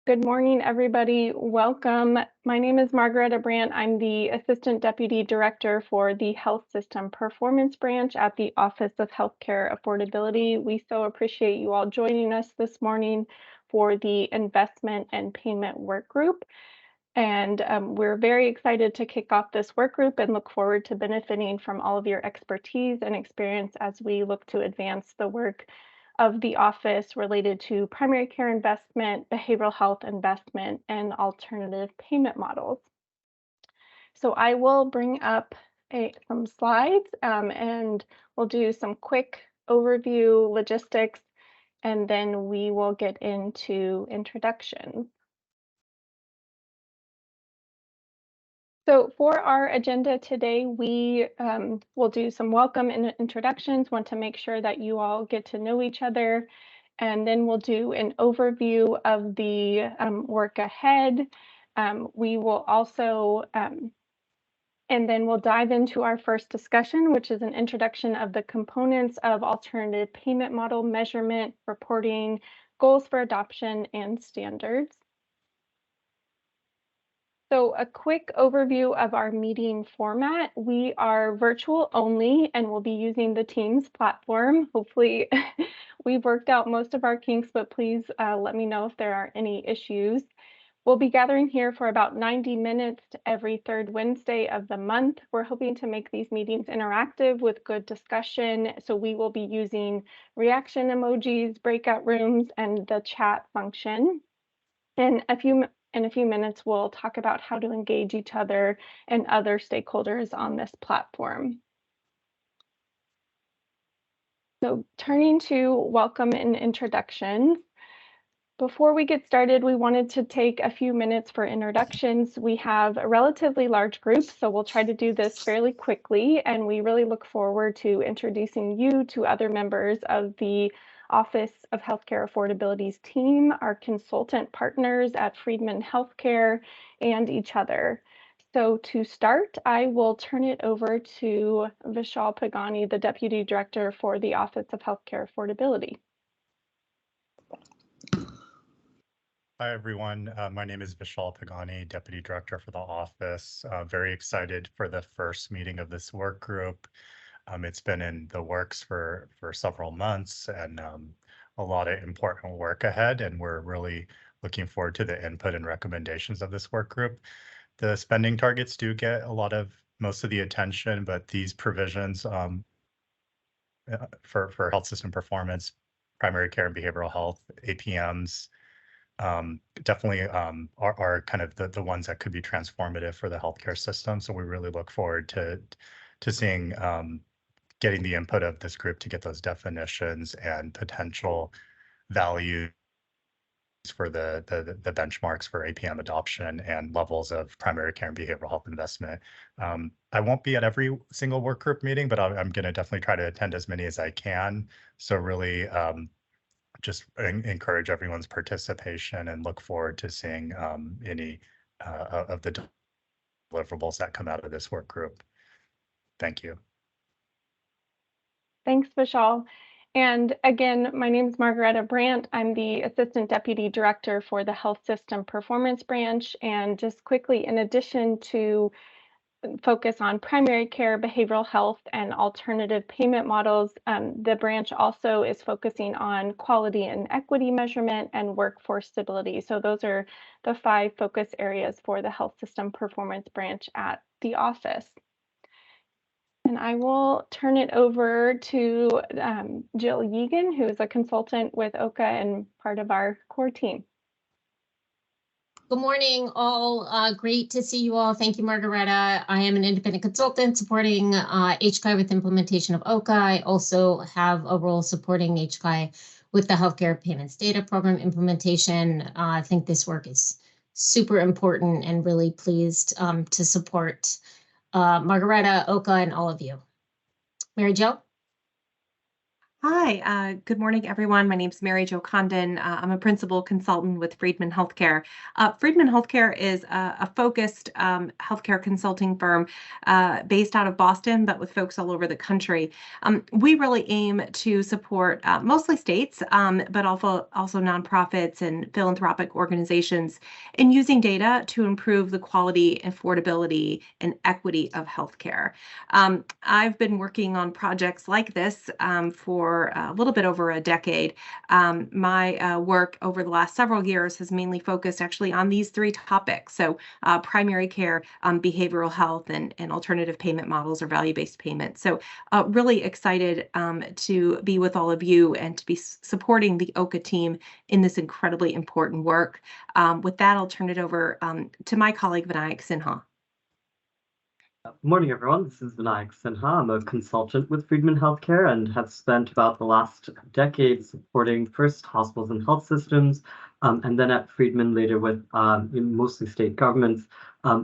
Good morning, everybody. Welcome. My name is Margaretta Brandt. I'm the Assistant Deputy Director for the Health System Performance Branch at the Office of Healthcare Affordability. We so appreciate you all joining us this morning for the Investment and Payment Work Group. And we're very excited to kick off this work group and look forward to benefiting from all of your expertise and experience as we look to advance the work of the office related to primary care investment, behavioral health investment, and alternative payment models. So I will bring up some slides and we'll do some quick overview logistics, and then we will get into introductions. So for our agenda today, we will do some welcome and introductions, want to make sure that you all get to know each other, and then we'll do an overview of the work ahead. We will also, and then we'll dive into our first discussion, which is an introduction of the components of alternative payment model measurement, reporting, goals for adoption, and standards. So a quick overview of our meeting format. We are virtual only and we'll be using the Teams platform. Hopefully we've worked out most of our kinks, but please let me know if there are any issues. We'll be gathering here for about 90 minutes every third Wednesday of the month. We're hoping to make these meetings interactive with good discussion. So we will be using reaction emojis, breakout rooms, and the chat function. In a few minutes, we'll talk about how to engage each other and other stakeholders on this platform. So turning to welcome and introductions. Before we get started, we wanted to take a few minutes for introductions. We have a relatively large group, so we'll try to do this fairly quickly, and we really look forward to introducing you to other members of the Office of Healthcare Affordability's team, our consultant partners at Friedman Healthcare, and each other. So to start, I will turn it over to Vishal Pagani, the Deputy Director for the Office of Healthcare Affordability. Hi, everyone. My name is Vishal Pagani, Deputy Director for the office. Very excited for the first meeting of this work group. It's been in the works for several months and a lot of important work ahead, and we're really looking forward to the input and recommendations of this work group. The spending targets do get most of the attention, but these provisions for health system performance, primary care and behavioral health, APMs, definitely are kind of the ones that could be transformative for the healthcare system. So we really look forward to seeing getting the input of this group to get those definitions and potential values for the benchmarks for APM adoption and levels of primary care and behavioral health investment. I won't be at every single work group meeting, but I'm going to definitely try to attend as many as I can. So really just encourage everyone's participation and look forward to seeing any of the deliverables that come out of this work group. Thank you. Thanks, Vishal. And again, my name is Margaretta Brandt. I'm the Assistant Deputy Director for the Health System Performance Branch. And just quickly, in addition to focus on primary care, behavioral health, and alternative payment models, the branch also is focusing on quality and equity measurement and workforce stability. So those are the 5 focus areas for the Health System Performance Branch at the office. And I will turn it over to Jill Yegan, who is a consultant with OCA and part of our core team. Good morning, all. Great to see you all. Thank you, Margaretta. I am an independent consultant supporting HCI with implementation of OCA. I also have a role supporting HCI with the Healthcare Payments Data Program implementation. I think this work is super important and really pleased to support Margaretta, OCA, and all of you. Mary Jo? Hi, good morning, everyone. My name is Mary Jo Condon. I'm a principal consultant with Friedman Healthcare. Friedman Healthcare is a focused healthcare consulting firm based out of Boston, but with folks all over the country. We really aim to support mostly states, but also nonprofits and philanthropic organizations in using data to improve the quality, affordability, and equity of healthcare. I've been working on projects like this for a little bit over a decade. My work over the last several years has mainly focused actually on these three topics. So primary care, behavioral health, and alternative payment models or value-based payment. So really excited to be with all of you and to be supporting the OCA team in this incredibly important work. With that, I'll turn it over to my colleague, Vinayak Sinha. Good morning, everyone. This is Vinayak Sinha. I'm a consultant with Friedman Healthcare and have spent about the last decade supporting first hospitals and health systems, and then at Friedman later with mostly state governments,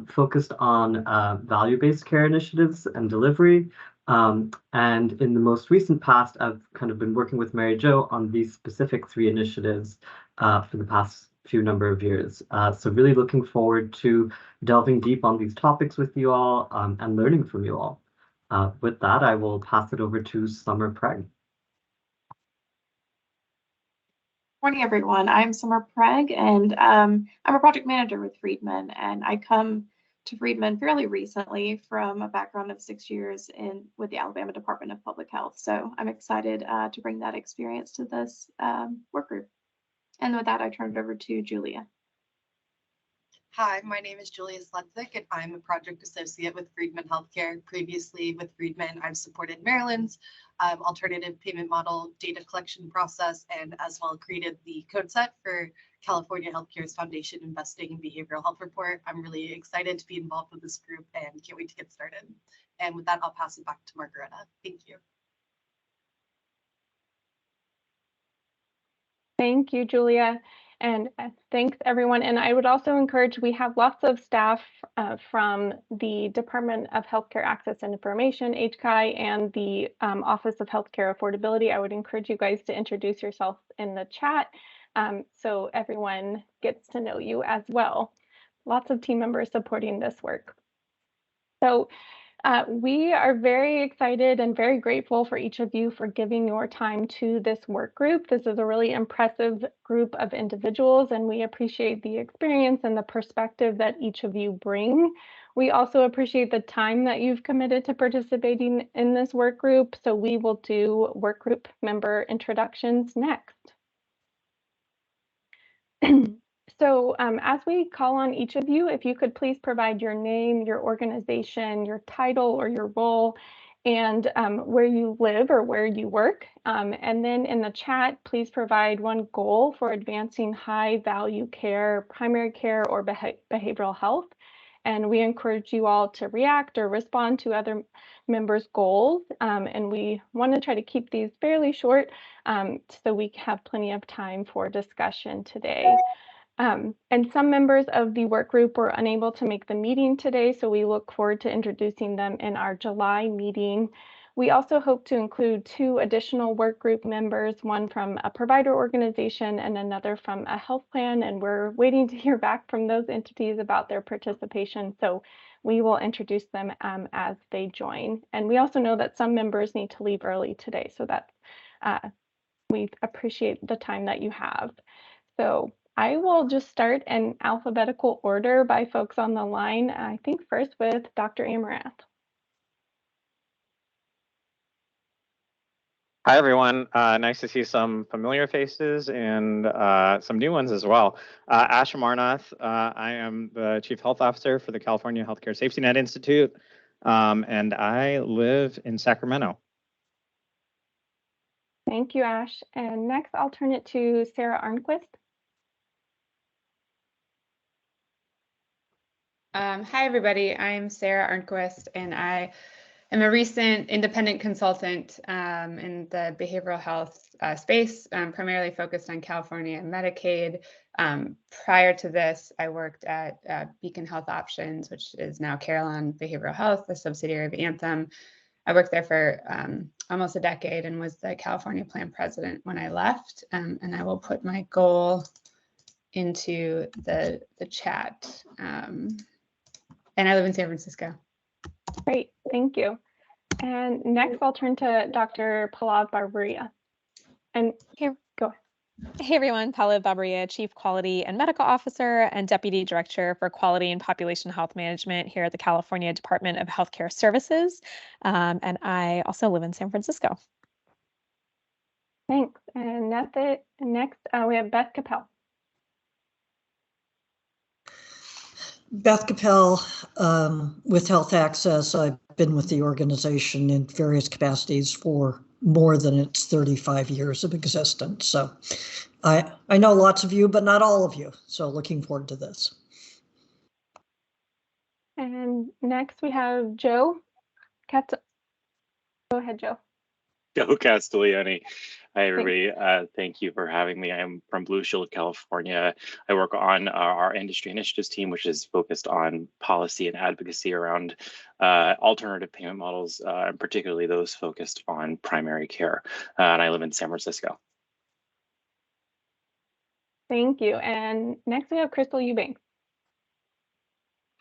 focused on value-based care initiatives and delivery. And in the most recent past, I've kind of been working with Mary Jo on these specific three initiatives for the past few number of years. So really looking forward to delving deep on these topics with you all and learning from you all. With that, I will pass it over to Summer Preg. Morning, everyone. I'm Summer Preg, and I'm a project manager with Friedman, and I come to Friedman fairly recently from a background of 6 years with the Alabama Department of Public Health. So I'm excited to bring that experience to this work group. And with that, I turn it over to Julia. Hi, my name is Julia Slutzik, and I'm a project associate with Friedman Healthcare. Previously with Friedman, I've supported Maryland's alternative payment model data collection process, and as well created the code set for California Healthcare's Foundation Investing in Behavioral Health Report. I'm really excited to be involved with this group and can't wait to get started. And with that, I'll pass it back to Margaretta. Thank you. Thank you, Julia. And thanks, everyone. And I would also encourage, we have lots of staff from the Department of Healthcare Access and Information, HCI, and the Office of Healthcare Affordability. I would encourage you guys to introduce yourself in the chat so everyone gets to know you as well. Lots of team members supporting this work. So we are very excited and very grateful for each of you for giving your time to this work group. This is a really impressive group of individuals, and we appreciate the experience and the perspective that each of you bring. We also appreciate the time that you've committed to participating in this work group. So we will do work group member introductions next. So as we call on each of you, if you could please provide your name, your organization, your title or your role, and where you live or where you work. And then in the chat, please provide one goal for advancing high value care, primary care, or behavioral health. And we encourage you all to react or respond to other members' goals. And we want to try to keep these fairly short so we have plenty of time for discussion today. And some members of the work group were unable to make the meeting today, so we look forward to introducing them in our July meeting. We also hope to include 2 additional work group members, one from a provider organization and another from a health plan, and we're waiting to hear back from those entities about their participation, so we will introduce them as they join. And we also know that some members need to leave early today, so that's we appreciate the time that you have. So I will just start in alphabetical order by folks on the line. I think first with Dr. Amarath. Hi, everyone. Nice to see some familiar faces and some new ones as well. Ash Amarnath. I am the Chief Health Officer for the California Healthcare Safety Net Institute, and I live in Sacramento. Thank you, Ash. And next, I'll turn it to Sarah Arnquist. Hi, everybody. I'm Sarah Arnquist, and I am a recent independent consultant in the behavioral health space, primarily focused on California and Medicaid. Prior to this, I worked at Beacon Health Options, which is now Carelon Behavioral Health, a subsidiary of Anthem. I worked there for almost a decade and was the California Plan President when I left. And I will put my goal into the chat. And I live in San Francisco. Great, thank you. And next, I'll turn to Dr. Pallav Barbaria. And Here, go ahead. hey everyone, Pallav Barbaria, Chief Quality and Medical Officer and Deputy Director for Quality and Population Health Management here at the California Department of Healthcare Services. And I also live in San Francisco. Thanks. And that's it. And next, we have Beth Capel. Beth Capel with Health Access. I've been with the organization in various capacities for more than its 35 years of existence. So I know lots of you, but not all of you. So looking forward to this. And next we have Joe. Go ahead, Joe. Joe Castiglione. Hi, everybody. Thank you for having me. I'm from Blue Shield, California. I work on our industry initiatives team, which is focused on policy and advocacy around alternative payment models, and particularly those focused on primary care. And I live in San Francisco. Thank you. And next we have Crystal Eubanks.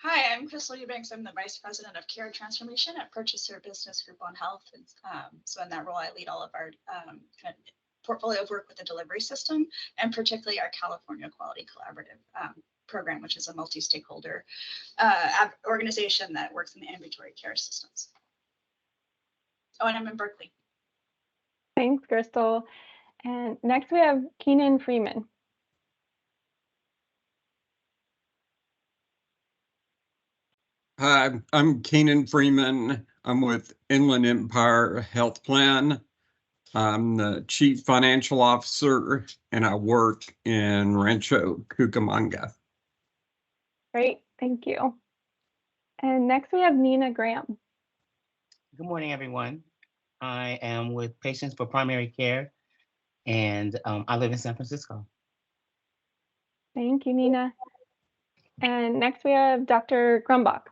Hi, I'm Crystal Eubanks. I'm the Vice President of Care Transformation at Purchaser Business Group on Health. And, so in that role, I lead all of our kind of portfolio of work with the delivery system, and particularly our California Quality Collaborative program, which is a multi-stakeholder organization that works in the ambulatory care systems. Oh, and I'm in Berkeley. Thanks, Crystal. And next we have Keenan Freeman. Hi, I'm Keenan Freeman. I'm with Inland Empire Health Plan. I'm the Chief Financial Officer, and I work in Rancho Cucamonga. Great, thank you. And next we have Nina Graham. Good morning, everyone. I am with Patients for Primary Care, and I live in San Francisco. Thank you, Nina. And next we have Dr. Grumbach.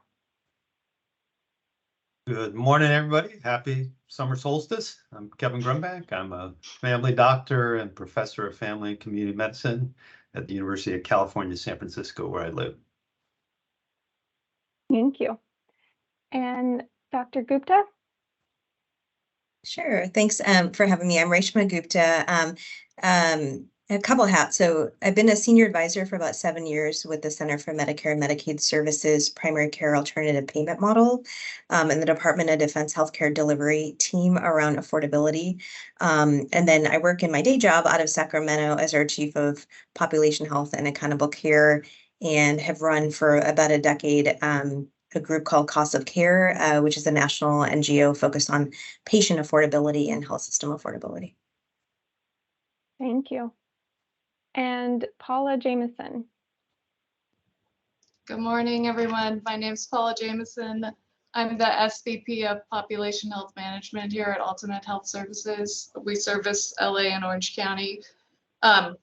Good morning, everybody. Happy summer solstice. I'm Kevin Grumbach. I'm a family doctor and professor of family and community medicine at the University of California, San Francisco, where I live. Thank you. And Dr. Gupta? Sure. Thanks for having me. I'm Reshma Gupta. A couple hats. So I've been a senior advisor for about 7 years with the Center for Medicare and Medicaid Services Primary Care Alternative Payment Model in the Department of Defense Healthcare Delivery team around affordability. And then I work in my day job out of Sacramento as our Chief of Population Health and Accountable Care, and have run for about a decade a group called Cost of Care, which is a national NGO focused on patient affordability and health system affordability. Thank you. And Paula Jameson. Good morning, everyone. My name is Paula Jameson. I'm the SVP of Population Health Management here at Ultimate Health Services. We service LA and Orange County. I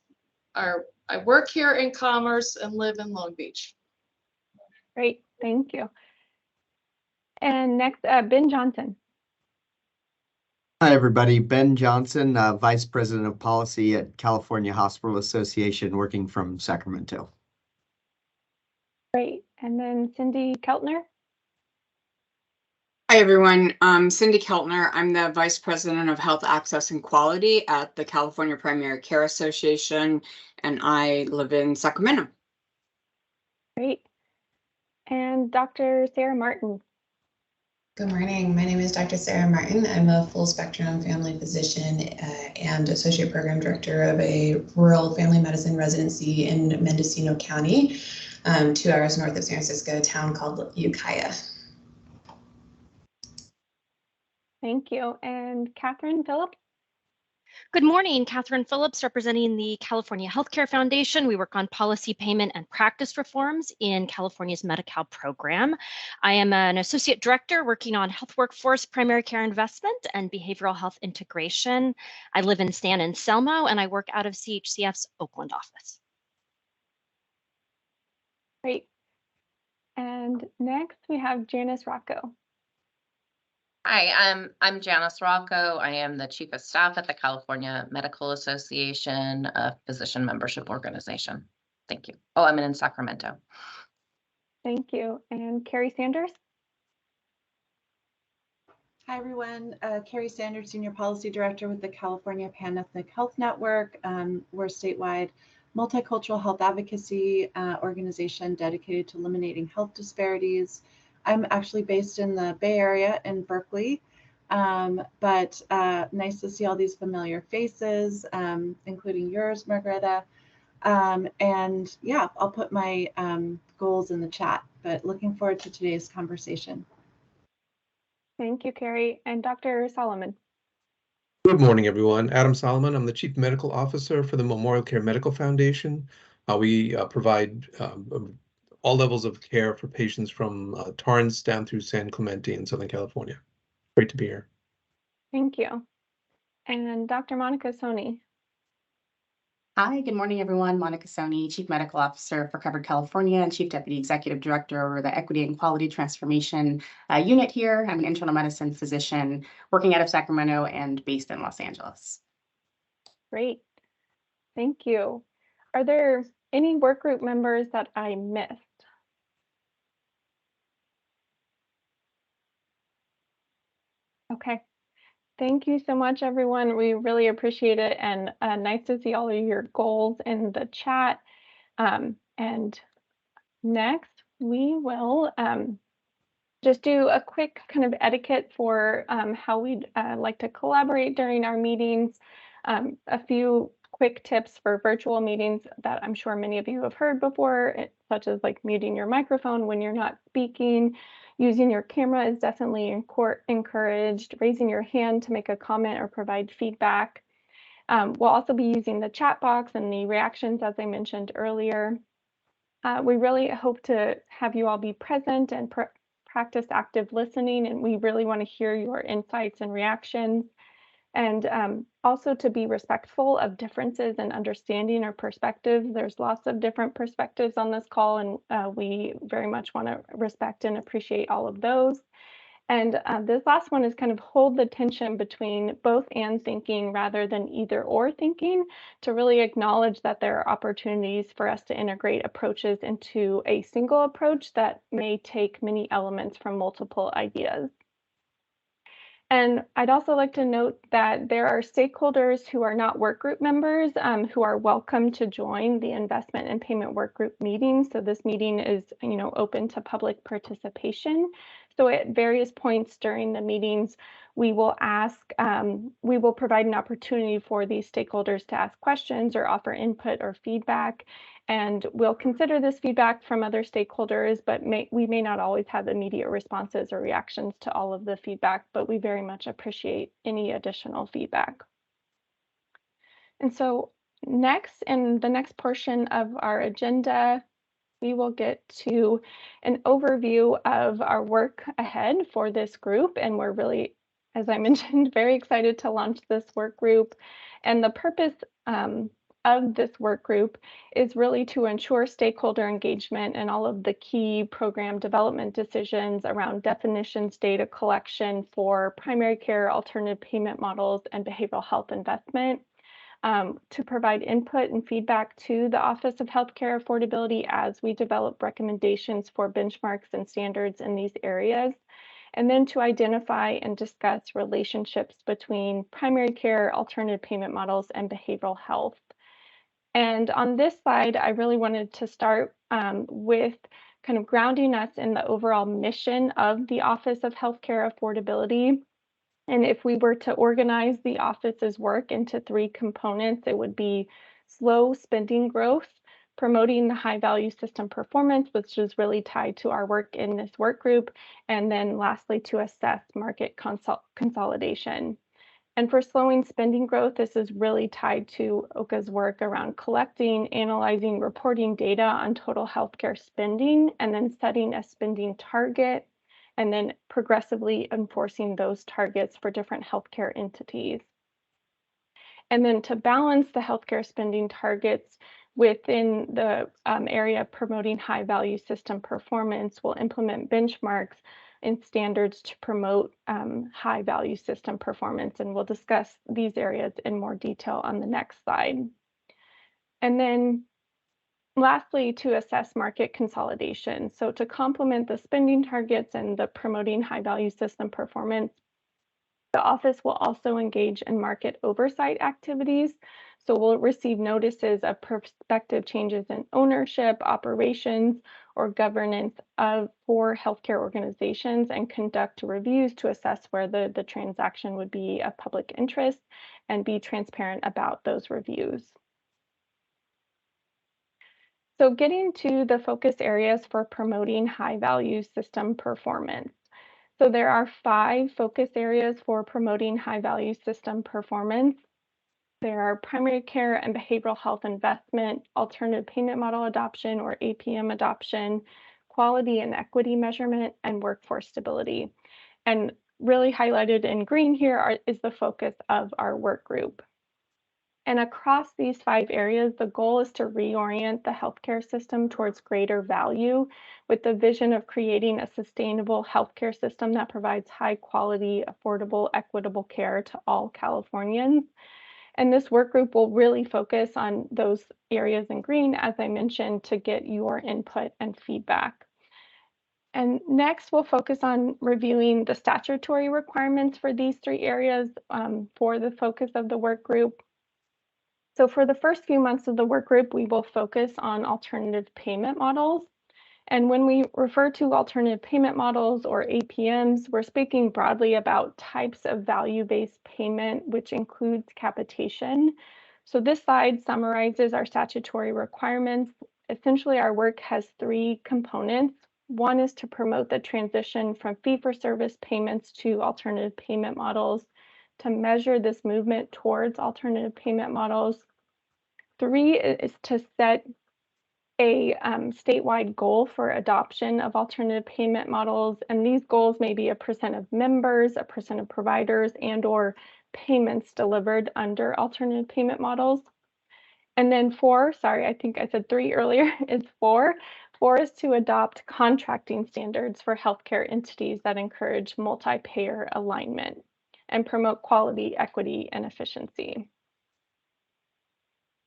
work here in Commerce and live in Long Beach. Great, thank you. And next, Ben Johnson. Hi, everybody. Ben Johnson, Vice President of Policy at California Hospital Association, working from Sacramento. Great. And then Cindy Keltner. Hi, everyone. Cindy Keltner. I'm the Vice President of Health Access and Quality at the California Primary Care Association, and I live in Sacramento. Great. And Dr. Sarah Martin. Good morning. My name is Dr. Sarah Martin. I'm a full spectrum family physician and Associate Program Director of a rural family medicine residency in Mendocino County, 2 hours north of San Francisco, a town called Ukiah. Thank you. And Catherine Phillips. Good morning, Catherine Phillips, representing the California Healthcare Foundation. We work on policy, payment, and practice reforms in California's Medi-Cal program. I am an associate director working on health workforce, primary care investment, and behavioral health integration. I live in San Anselmo, and I work out of CHCF's Oakland office. Great. And next we have Janice Rocco. Hi, I'm Janice Rocco. I am the Chief of Staff at the California Medical Association, a physician membership organization. Thank you. Oh, I'm in Sacramento. Thank you. And Carrie Sanders? Hi, everyone. Carrie Sanders, Senior Policy Director with the California Pan-Ethnic Health Network. We're a statewide multicultural health advocacy organization dedicated to eliminating health disparities. I'm actually based in the Bay Area in Berkeley, but nice to see all these familiar faces, including yours, Margareta. And yeah, I'll put my goals in the chat, but looking forward to today's conversation. Thank you, Carrie. And Dr. Solomon. Good morning, everyone. Adam Solomon. I'm the Chief Medical Officer for the Memorial Care Medical Foundation. We provide all levels of care for patients from Torrance down through San Clemente in Southern California. Great to be here. Thank you. And Dr. Monica Soni. Hi, good morning, everyone. Monica Soni, Chief Medical Officer for Covered California and Chief Deputy Executive Director over the Equity and Quality Transformation Unit here. I'm an internal medicine physician working out of Sacramento and based in Los Angeles. Great. Thank you. Are there any work group members that I missed? Okay. Thank you so much, everyone. We really appreciate it, and nice to see all of your goals in the chat. And next, we will just do a quick kind of etiquette for how we'd like to collaborate during our meetings. A few quick tips for virtual meetings that I'm sure many of you have heard before, such as like muting your microphone when you're not speaking. Using your camera is definitely encouraged. Raising your hand to make a comment or provide feedback. We'll also be using the chat box and the reactions, as I mentioned earlier. We really hope to have you all be present and practice active listening, and we really want to hear your insights and reactions. And also to be respectful of differences in understanding or perspectives. There's lots of different perspectives on this call, and we very much want to respect and appreciate all of those. And this last one is kind of hold the tension between both and thinking rather than either or thinking, to really acknowledge that there are opportunities for us to integrate approaches into a single approach that may take many elements from multiple ideas. And I'd also like to note that there are stakeholders who are not workgroup members who are welcome to join the investment and payment workgroup meeting. So this meeting is, open to public participation. So at various points during the meetings, we will provide an opportunity for these stakeholders to ask questions or offer input or feedback. And we'll consider this feedback from other stakeholders, but we may not always have immediate responses or reactions to all of the feedback, but we very much appreciate any additional feedback. And so next, in the next portion of our agenda, we will get to an overview of our work ahead for this group. And we're really, as I mentioned, very excited to launch this work group. And the purpose of this work group is really to ensure stakeholder engagement and all of the key program development decisions around definitions, data collection for primary care, alternative payment models, and behavioral health investment, to provide input and feedback to the Office of Healthcare Affordability as we develop recommendations for benchmarks and standards in these areas, and then to identify and discuss relationships between primary care, alternative payment models, and behavioral health. And on this slide, I really wanted to start with kind of grounding us in the overall mission of the Office of Healthcare Affordability. And if we were to organize the office's work into three components, it would be slow spending growth, promoting the high value system performance, which is really tied to our work in this work group, and then lastly, to assess market consolidation. And for slowing spending growth, this is really tied to OCA's work around collecting, analyzing, reporting data on total healthcare spending, and then setting a spending target, and then progressively enforcing those targets for different healthcare entities. And then to balance the healthcare spending targets within the area of promoting high value system performance, we'll implement benchmarks in standards to promote high value system performance. And we'll discuss these areas in more detail on the next slide. And then lastly, to assess market consolidation. So to complement the spending targets and the promoting high value system performance, the office will also engage in market oversight activities. So we'll receive notices of prospective changes in ownership, operations, or governance for healthcare organizations and conduct reviews to assess where the transaction would be of public interest and be transparent about those reviews. So getting to the focus areas for promoting high value system performance. So there are 5 focus areas for promoting high value system performance. There are primary care and behavioral health investment, alternative payment model adoption or APM adoption, quality and equity measurement, and workforce stability. And really highlighted in green here is the focus of our work group. And across these 5 areas, the goal is to reorient the healthcare system towards greater value with the vision of creating a sustainable healthcare system that provides high quality, affordable, equitable care to all Californians. And this work group will really focus on those areas in green, as I mentioned, to get your input and feedback. And next, we'll focus on reviewing the statutory requirements for these 3 areas for the focus of the work group. So for the first few months of the work group, we will focus on alternative payment models. And when we refer to alternative payment models or APMs, we're speaking broadly about types of value-based payment, which includes capitation. So this slide summarizes our statutory requirements. Essentially, our work has 3 components. One is to promote the transition from fee-for-service payments to alternative payment models, to measure this movement towards alternative payment models. 3 is to set a statewide goal for adoption of alternative payment models. And these goals may be a % of members, a % of providers, and or payments delivered under alternative payment models. And then 4, sorry, I think I said 3 earlier, is 4. 4 is to adopt contracting standards for healthcare entities that encourage multi-payer alignment and promote quality, equity, and efficiency.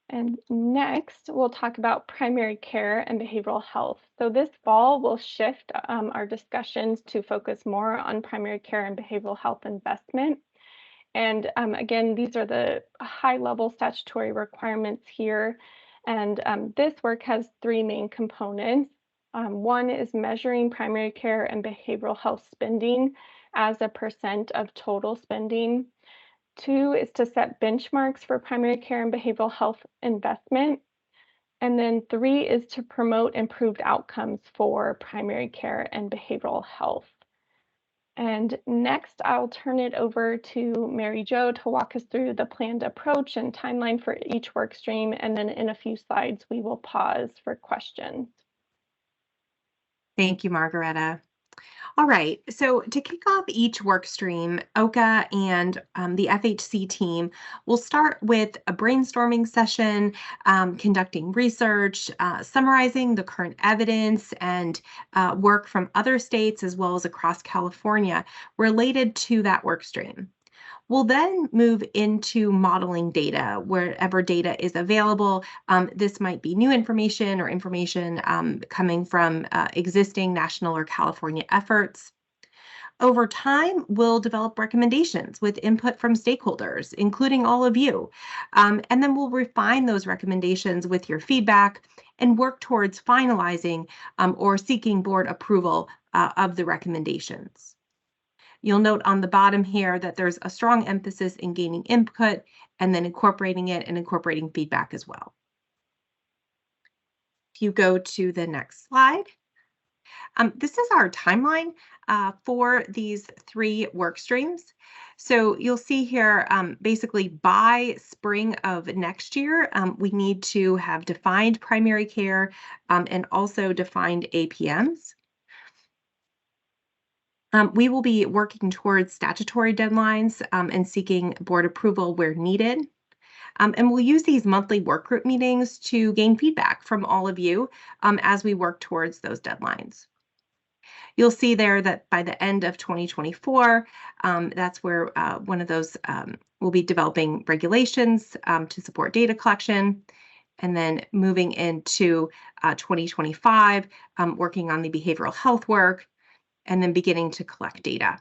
And next, we'll talk about primary care and behavioral health. So this fall, we'll shift our discussions to focus more on primary care and behavioral health investment. And again, these are the high-level statutory requirements here. And this work has 3 main components. One is measuring primary care and behavioral health spending as a % of total spending. 2 is to set benchmarks for primary care and behavioral health investment. And then 3 is to promote improved outcomes for primary care and behavioral health. And next, I'll turn it over to Mary Jo to walk us through the planned approach and timeline for each work stream. And then in a few slides, we will pause for questions. Thank you, Margaretta. All right, so to kick off each work stream, OCA and the FHC team will start with a brainstorming session, conducting research, summarizing the current evidence and work from other states as well as across California related to that work stream. We'll then move into modeling data wherever data is available. This might be new information or information coming from existing national or California efforts. Over time, we'll develop recommendations with input from stakeholders, including all of you. And then we'll refine those recommendations with your feedback and work towards finalizing or seeking board approval of the recommendations. You'll note on the bottom here that there's a strong emphasis in gaining input and then incorporating it and incorporating feedback as well. If you go to the next slide, this is our timeline for these 3 work streams. So you'll see here, basically by spring of next year, we need to have defined primary care and also defined APMs. We will be working towards statutory deadlines and seeking board approval where needed. And we'll use these monthly work group meetings to gain feedback from all of you as we work towards those deadlines. You'll see there that by the end of 2024, that's where one of those will be developing regulations to support data collection. And then moving into 2025, working on the behavioral health work, and then beginning to collect data.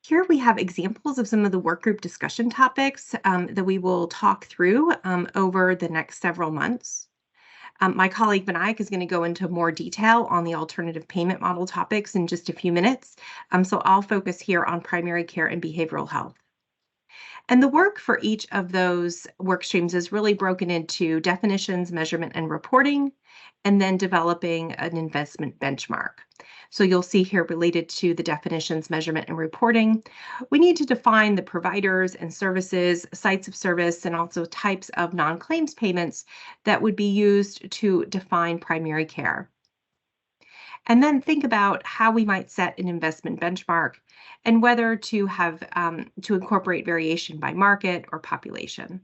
Here we have examples of some of the work group discussion topics that we will talk through over the next several months. My colleague Vinayak is going to go into more detail on the alternative payment model topics in just a few minutes. So I'll focus here on primary care and behavioral health. And the work for each of those work streams is really broken into definitions, measurement, and reporting, and then developing an investment benchmark. So you'll see here related to the definitions, measurement, and reporting, we need to define the providers and services, sites of service, and also types of non-claims payments that would be used to define primary care. And then think about how we might set an investment benchmark and whether to have to incorporate variation by market or population.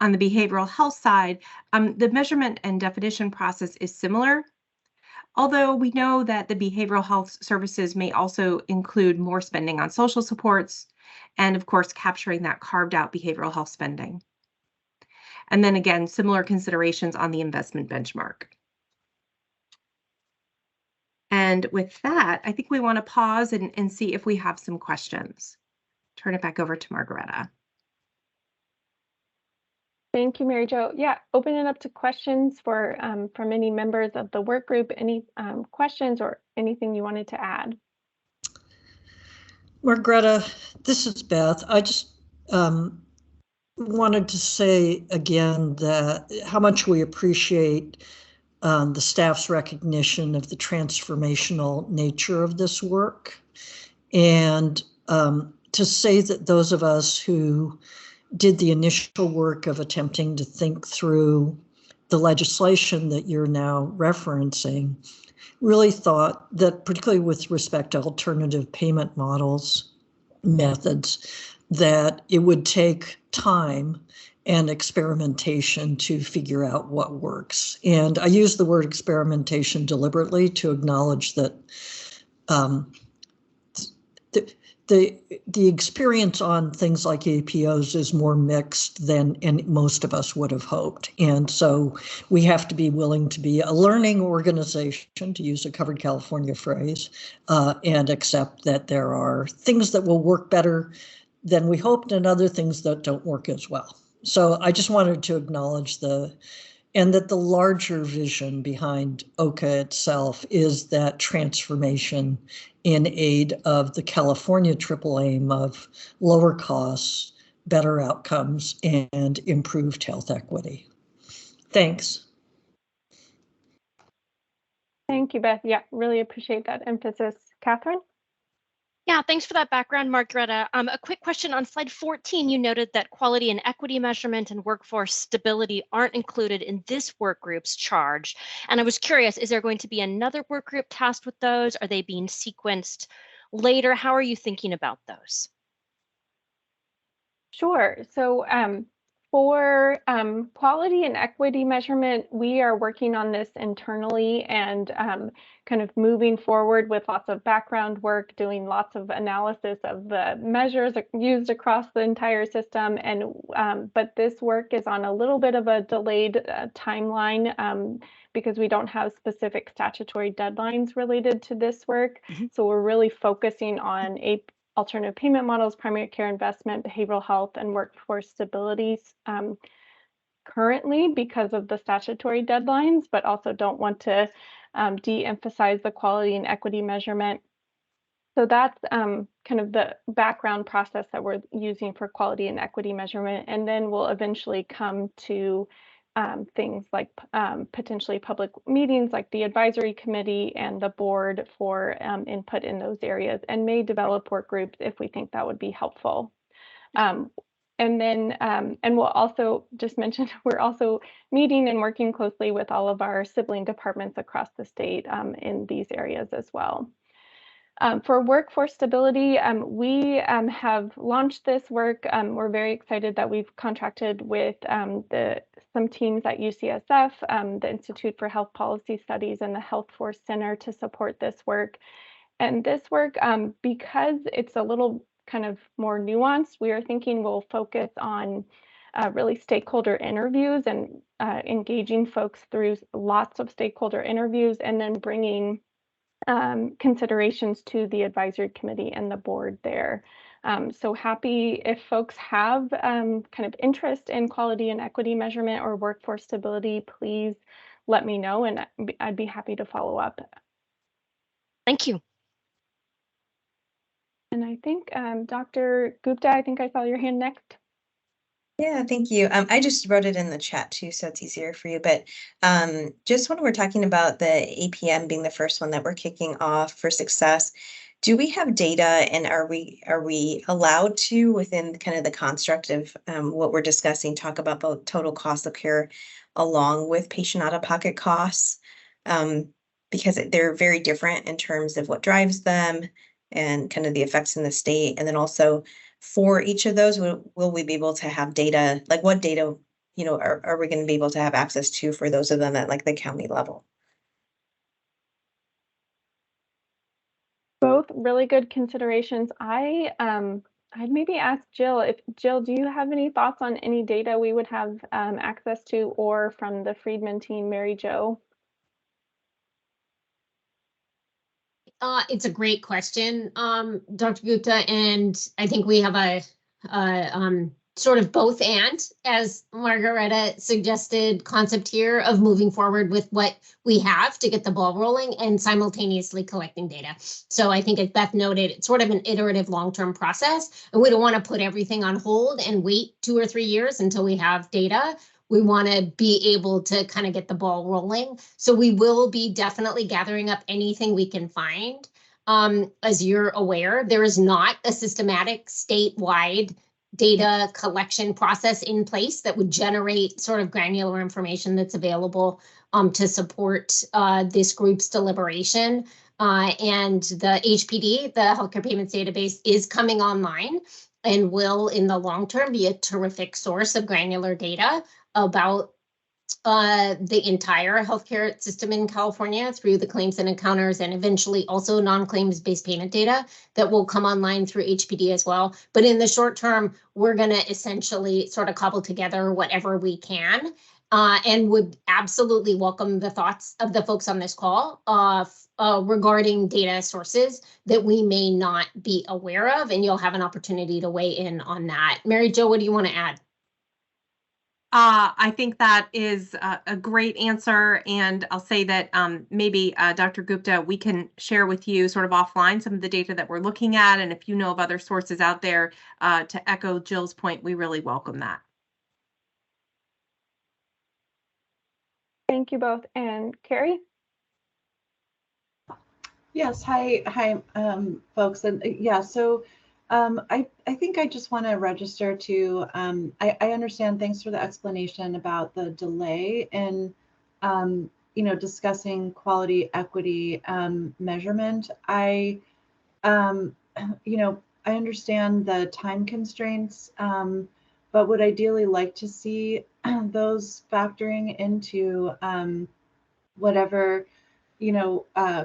On the behavioral health side, the measurement and definition process is similar, although we know that the behavioral health services may also include more spending on social supports and, of course, capturing that carved out behavioral health spending. And then again, similar considerations on the investment benchmark. And with that, I think we want to pause and see if we have some questions. Turn it back over to Margaretta. Thank you, Mary Jo. Yeah, open it up to questions for from any members of the work group. Any questions or anything you wanted to add? Margaretta, this is Beth. I just wanted to say again that how much we appreciate the staff's recognition of the transformational nature of this work. And to say that those of us who did the initial work of attempting to think through the legislation that you're now referencing, really thought that, particularly with respect to alternative payment methods, that it would take time and experimentation to figure out what works. And I use the word experimentation deliberately to acknowledge that the experience on things like APOs is more mixed than most of us would have hoped. And so we have to be willing to be a learning organization, to use a Covered California phrase, and accept that there are things that will work better than we hoped and other things that don't work as well. So I just wanted to acknowledge and that the larger vision behind OCA itself is that transformation in aid of the California triple aim of lower costs, better outcomes, and improved health equity. Thanks. Thank you, Beth. Yeah, really appreciate that emphasis. Catherine? Yeah, thanks for that background, Margaretta. A quick question on slide 14, you noted that quality and equity measurement and workforce stability aren't included in this work group's charge. And I was curious, is there going to be another work group tasked with those? Are they being sequenced later? How are you thinking about those? Sure. So for quality and equity measurement, we are working on this internally and kind of moving forward with lots of background work, doing lots of analysis of the measures used across the entire system. And but this work is on a little bit of a delayed timeline because we don't have specific statutory deadlines related to this work. Mm-hmm. So we're really focusing on alternative payment models, primary care investment, behavioral health, and workforce stability currently because of the statutory deadlines, but also don't want to de-emphasize the quality and equity measurement. So that's kind of the background process that we're using for quality and equity measurement. And then we'll eventually come to things like potentially public meetings like the advisory committee and the board for input in those areas, and may develop work groups if we think that would be helpful. And we'll also just mention we're also meeting and working closely with all of our sibling departments across the state in these areas as well. For workforce stability, we have launched this work. We're very excited that we've contracted with the some teams at UCSF, the Institute for Health Policy Studies, and the Health Force Center to support this work. And this work, because it's a little kind of more nuanced, we are thinking we'll focus on really stakeholder interviews and engaging folks through lots of stakeholder interviews, and then bringing considerations to the advisory committee and the board there. So happy if folks have kind of interest in quality and equity measurement or workforce stability, please let me know, and I'd be happy to follow up. Thank you. And I think Dr. Gupta, I think I saw your hand next. Yeah, thank you. I just wrote it in the chat too, so it's easier for you. But just when we're talking about the APM being the first one that we're kicking off for success, do we have data, and are we allowed to, within kind of the construct of what we're discussing, talk about both total cost of care along with patient out-of-pocket costs? Because they're very different in terms of what drives them and kind of the effects in the state, and then also for each of those, will we be able to have data? Like what data, are we going to be able to have access to for those of them at like the county level? Both really good considerations. I'd maybe ask Jill, do you have any thoughts on any data we would have access to, or from the Friedman team, Mary Jo? It's a great question, Dr. Gupta, and I think we have a sort of both and, as Margaretta suggested, concept here of moving forward with what we have to get the ball rolling and simultaneously collecting data. So I think, as Beth noted, it's sort of an iterative long-term process, and we don't want to put everything on hold and wait 2 or 3 years until we have data. We want to be able to kind of get the ball rolling. So we will be definitely gathering up anything we can find. As you're aware, there is not a systematic statewide data collection process in place that would generate sort of granular information that's available to support this group's deliberation. And the HPD, the Healthcare Payments Database, is coming online and will, in the long term, be a terrific source of granular data about the entire healthcare system in California through the claims and encounters, and eventually also non-claims based payment data that will come online through HPD as well. But in the short term, we're going to essentially sort of cobble together whatever we can, and would absolutely welcome the thoughts of the folks on this call regarding data sources that we may not be aware of, and you'll have an opportunity to weigh in on that. Mary Jo, what do you want to add? I think that is a great answer, and I'll say that maybe Dr. Gupta, we can share with you sort of offline some of the data that we're looking at, and if you know of other sources out there, to echo Jill's point, we really welcome that. Thank you both. And Carrie? Yes, hi, folks, and yeah, so I think I just want to register to, I understand, thanks for the explanation about the delay in, discussing quality equity measurement. I understand the time constraints, but would ideally like to see those factoring into whatever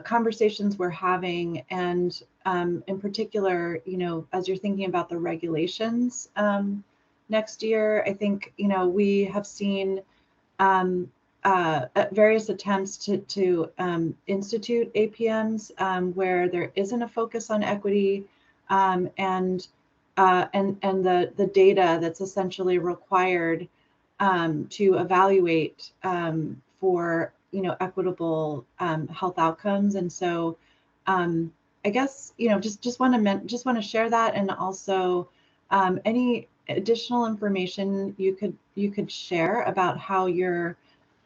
conversations we're having, and in particular, as you're thinking about the regulations next year, I think we have seen various attempts to institute APMs where there isn't a focus on equity, and the data that's essentially required to evaluate for equitable health outcomes. And so I guess just want to share that, and also any additional information you could share about how your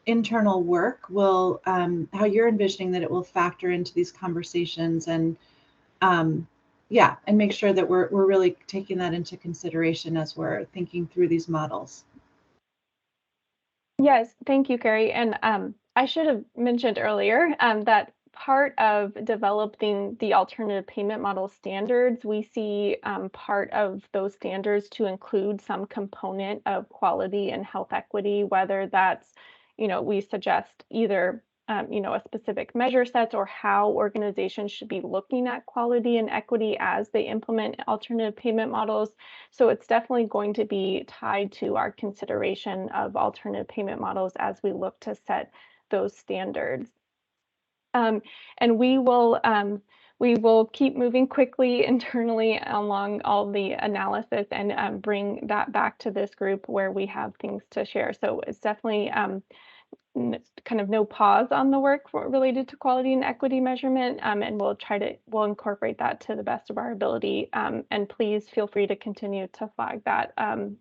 internal work will, how you're envisioning that it will factor into these conversations, and and make sure that we're really taking that into consideration as we're thinking through these models. Yes, thank you, Carrie. And I should have mentioned earlier that part of developing the alternative payment model standards, we see part of those standards to include some component of quality and health equity, whether that's, we suggest either, a specific measure sets or how organizations should be looking at quality and equity as they implement alternative payment models. So it's definitely going to be tied to our consideration of alternative payment models as we look to set those standards. And we will keep moving quickly internally along all the analysis and bring that back to this group where we have things to share. So it's definitely kind of no pause on the work related to quality and equity measurement, and we'll incorporate that to the best of our ability. And please feel free to continue to flag that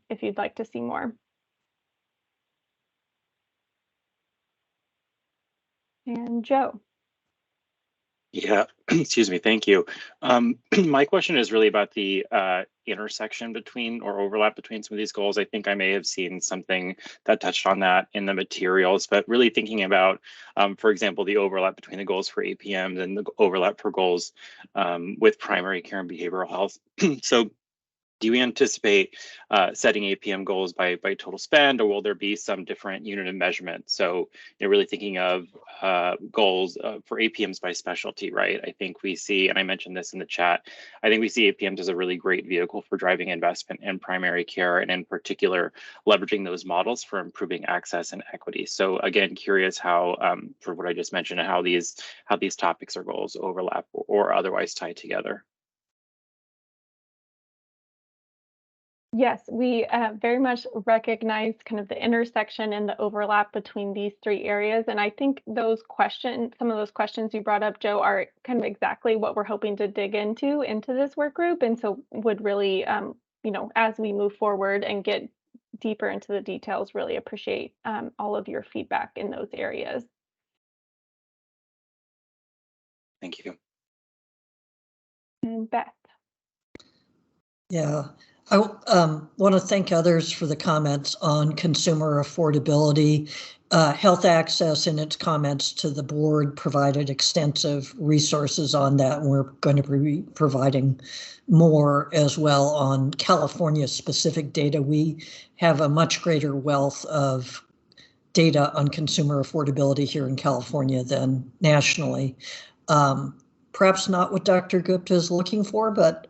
if you'd like to see more. And Joe. Yeah, excuse me. Thank you. My question is really about the intersection between or overlap between some of these goals. I think I may have seen something that touched on that in the materials, but really thinking about, for example, the overlap between the goals for APMs and the overlap for goals with primary care and behavioral health. So do you anticipate setting APM goals by total spend, or will there be some different unit of measurement? So really thinking of goals for APMs by specialty, right? I think we see, and I mentioned this in the chat, I think we see APMs as a really great vehicle for driving investment in primary care, and in particular, leveraging those models for improving access and equity. So again, curious how, for what I just mentioned, how these topics or goals overlap or otherwise tie together. Yes, we very much recognize kind of the intersection and the overlap between these three areas. And I think those questions, some of those questions you brought up, Joe, are kind of exactly what we're hoping to dig into this work group. And so would really, as we move forward and get deeper into the details, really appreciate all of your feedback in those areas. Thank you. And Beth. Yeah. I want to thank others for the comments on consumer affordability. Health Access in its comments to the board provided extensive resources on that, and we're going to be providing more as well on California specific data. We have a much greater wealth of data on consumer affordability here in California than nationally. Perhaps not what Dr. Gupta is looking for, but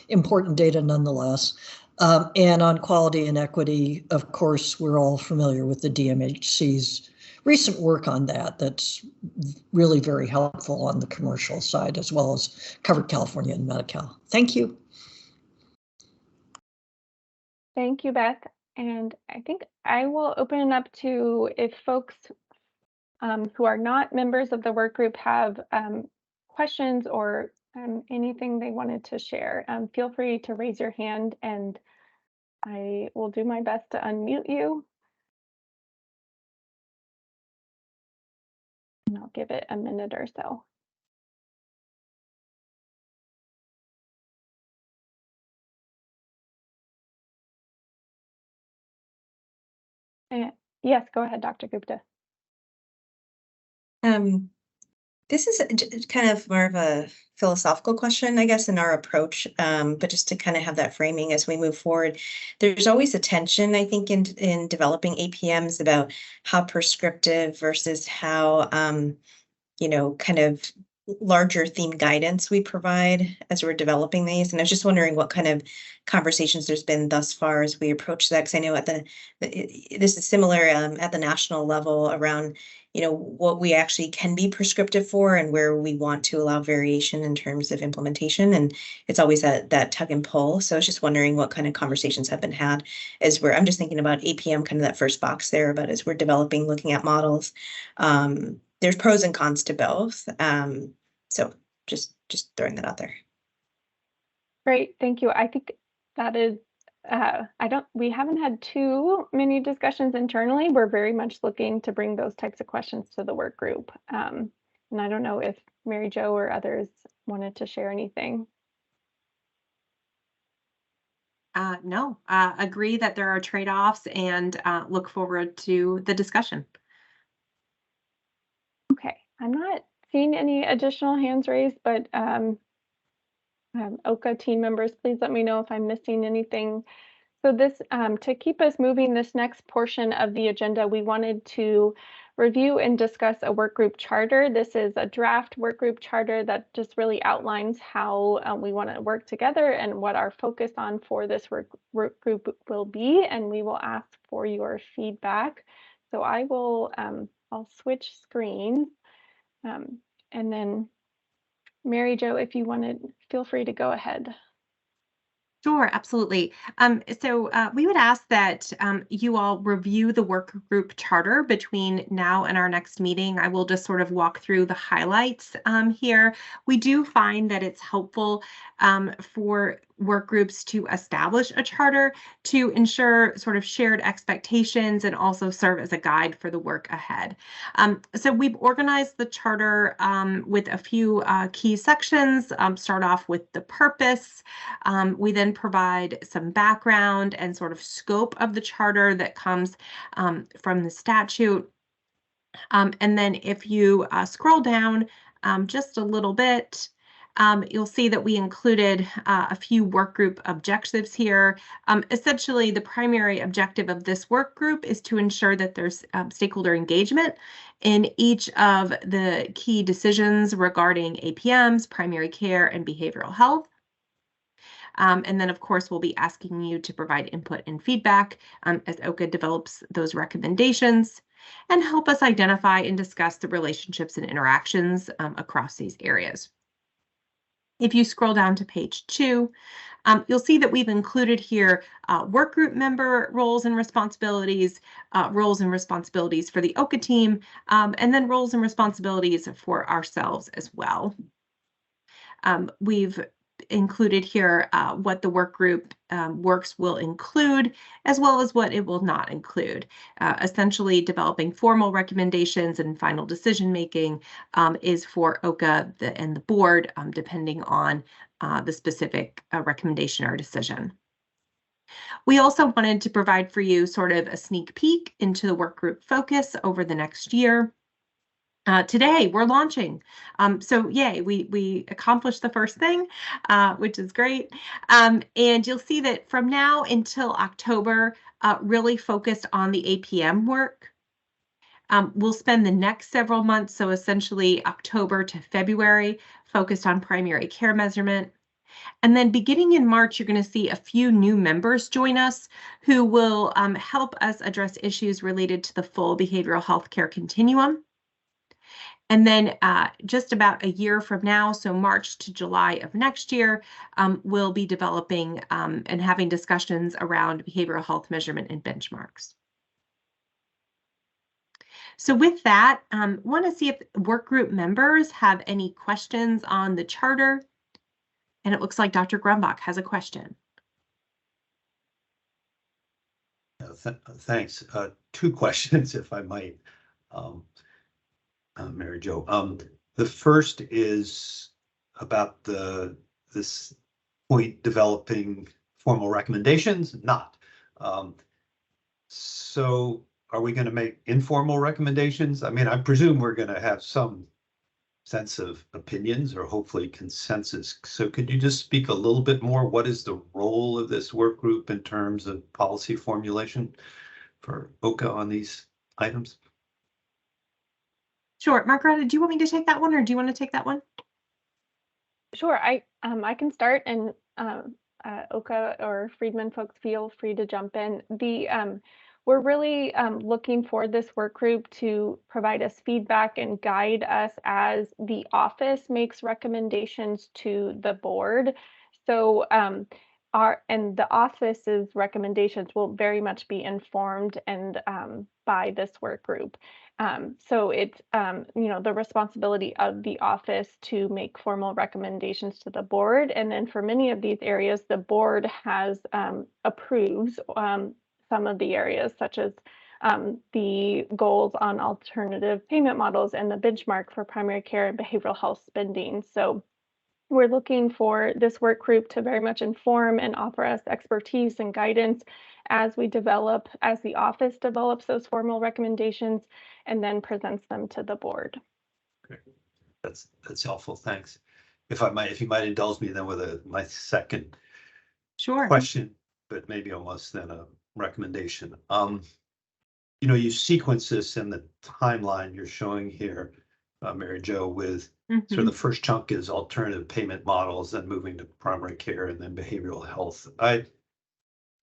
important data nonetheless. And on quality and equity, of course, we're all familiar with the DMHC's recent work on that. That's really very helpful on the commercial side, as well as Covered California and Medi-Cal. Thank you. Thank you, Beth. And I think I will open it up to if folks who are not members of the work group have questions or anything they wanted to share. Feel free to raise your hand and I will do my best to unmute you. And I'll give it a minute or so. Yes, go ahead, Dr. Gupta. This is kind of more of a philosophical question, I guess, in our approach, but just to kind of have that framing as we move forward. There's always a tension, I think, in developing APMs about how prescriptive versus how, kind of larger theme guidance we provide as we're developing these. And I was just wondering what kind of conversations there's been thus far as we approach that, because I know this is similar at the national level around what we actually can be prescriptive for and where we want to allow variation in terms of implementation. And it's always that tug and pull. So I was just wondering what kind of conversations have been had as I'm just thinking about APM, kind of that first box there, but as we're developing, looking at models, there's pros and cons to both. So just throwing that out there. Great, thank you. I think that is we haven't had too many discussions internally. We're very much looking to bring those types of questions to the work group. And I don't know if Mary Jo or others wanted to share anything. No, agree that there are trade-offs and look forward to the discussion. Okay, I'm not seen any additional hands raised, but OCA team members, please let me know if I'm missing anything. So this, to keep us moving, this next portion of the agenda, we wanted to review and discuss a work group charter. This is a draft work group charter that just really outlines how we want to work together and what our focus on for this work group will be, and we will ask for your feedback. So I will, I'll switch screens, and then Mary Jo, if you want to, feel free to go ahead. Sure, absolutely. So we would ask that you all review the work group charter between now and our next meeting. I will just sort of walk through the highlights here. We do find that it's helpful for work groups to establish a charter to ensure sort of shared expectations and also serve as a guide for the work ahead. So we've organized the charter with a few key sections. Start off with the purpose. We then provide some background and sort of scope of the charter that comes from the statute. And then if you scroll down just a little bit, you'll see that we included a few work group objectives here. Essentially, the primary objective of this work group is to ensure that there's stakeholder engagement in each of the key decisions regarding APMs, primary care, and behavioral health. And then, of course, we'll be asking you to provide input and feedback as OCA develops those recommendations and help us identify and discuss the relationships and interactions across these areas. If you scroll down to page 2, you'll see that we've included here work group member roles and responsibilities for the OCA team, and then roles and responsibilities for ourselves as well. We've included here what the work group works will include, as well as what it will not include. Essentially, developing formal recommendations and final decision making is for OCA and the board, depending on the specific recommendation or decision. We also wanted to provide for you sort of a sneak peek into the work group focus over the next year. Today we're launching. So yay, we accomplished the first thing, which is great. And you'll see that from now until October, really focused on the APM work. We'll spend the next several months, so essentially October to February, focused on primary care measurement. And then beginning in March, you're going to see a few new members join us who will help us address issues related to the full behavioral health care continuum. And then just about a year from now, so March to July of next year, we'll be developing and having discussions around behavioral health measurement and benchmarks. So with that, want to see if work group members have any questions on the charter. And it looks like Dr. Grumbach has a question. Thanks. 2 questions, if I might. Mary Jo. The first is about this point developing formal recommendations, not. So are we going to make informal recommendations? I mean, I presume we're going to have some sense of opinions or hopefully consensus. So could you just speak a little bit more? What is the role of this work group in terms of policy formulation for OCA on these items? Sure. Margaretta, do you want me to take that one or do you want to take that one? Sure, I can start, and OCA or Friedman folks feel free to jump in. We're really looking for this work group to provide us feedback and guide us as the office makes recommendations to the board. So the office's recommendations will very much be informed and by this work group. So it's the responsibility of the office to make formal recommendations to the board, and then for many of these areas, the board has approves some of the areas, such as the goals on alternative payment models and the benchmark for primary care and behavioral health spending. So we're looking for this work group to very much inform and offer us expertise and guidance as the office develops those formal recommendations and then presents them to the board. Okay. That's helpful. Thanks. If you might indulge me then with my second Sure. question, but maybe almost then a recommendation. You sequence this in the timeline you're showing here, Mary Jo, with sort of the first chunk is alternative payment models, then moving to primary care and then behavioral health. I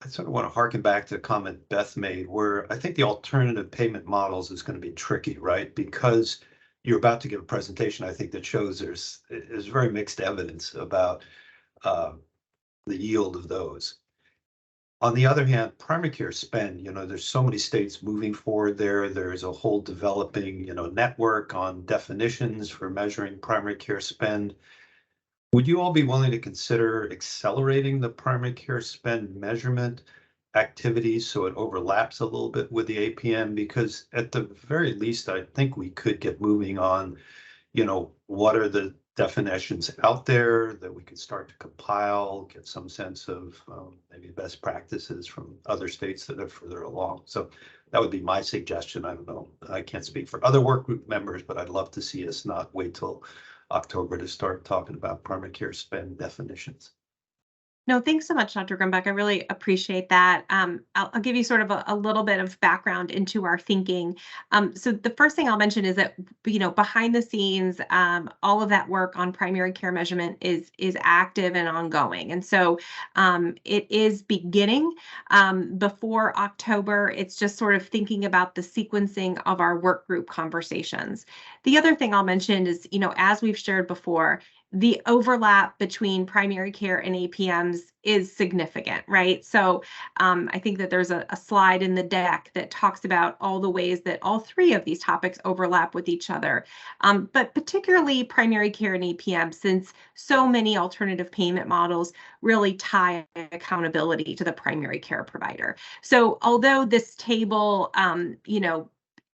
sort of want to harken back to a comment Beth made where I think the alternative payment models is going to be tricky, right? Because you're about to give a presentation, I think, that shows there's very mixed evidence about the yield of those. On the other hand, primary care spend, there's so many states moving forward there. There's a whole developing, network on definitions for measuring primary care spend. Would you all be willing to consider accelerating the primary care spend measurement activities so it overlaps a little bit with the APM? Because at the very least, I think we could get moving on, what are the definitions out there that we could start to compile, get some sense of maybe best practices from other states that are further along. So that would be my suggestion. I don't know. I can't speak for other work group members, but I'd love to see us not wait till October to start talking about primary care spend definitions. No, thanks so much, Dr. Grumbeck. I really appreciate that. I'll give you sort of a little bit of background into our thinking. So the first thing I'll mention is that, behind the scenes, all of that work on primary care measurement is active and ongoing. And so it is beginning before October. It's just sort of thinking about the sequencing of our work group conversations. The other thing I'll mention is, as we've shared before, the overlap between primary care and APMs is significant, right? So I think that there's a slide in the deck that talks about all the ways that all three of these topics overlap with each other, but particularly primary care and APM, since so many alternative payment models really tie accountability to the primary care provider. So although this table,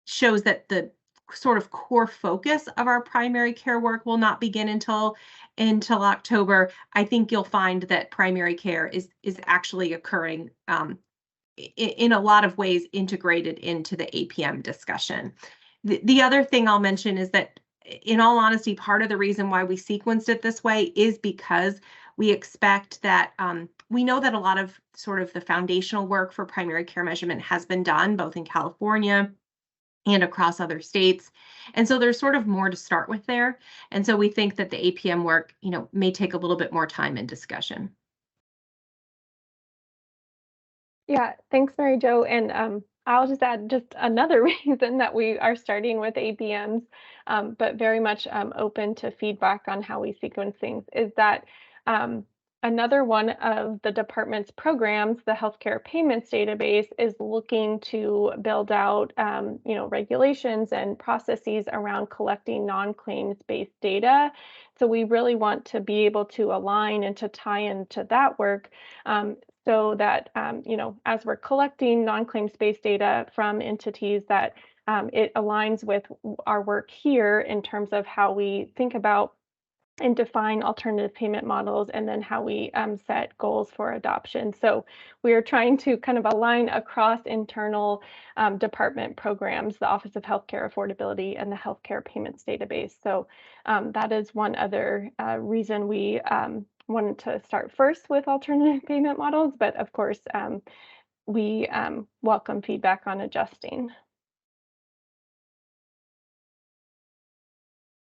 shows that the sort of core focus of our primary care work will not begin until October, I think you'll find that primary care is actually occurring in a lot of ways integrated into the APM discussion. The other thing I'll mention is that, in all honesty, part of the reason why we sequenced it this way is because we expect that we know that a lot of sort of the foundational work for primary care measurement has been done both in California and across other states. And so there's sort of more to start with there. And so we think that the APM work, may take a little bit more time and discussion. Yeah, thanks, Mary Jo. And I'll just add just another reason that we are starting with APMs, but very much open to feedback on how we sequence things, is that another one of the department's programs, the Healthcare Payments Database, is looking to build out, regulations and processes around collecting non-claims-based data. So we really want to be able to align and to tie into that work, so that, as we're collecting non-claims-based data from entities, that it aligns with our work here in terms of how we think about and define alternative payment models, and then how we set goals for adoption. So we are trying to kind of align across internal department programs, the Office of Healthcare Affordability and the Healthcare Payments Database. So that is one other reason we wanted to start first with alternative payment models, but of course, we welcome feedback on adjusting.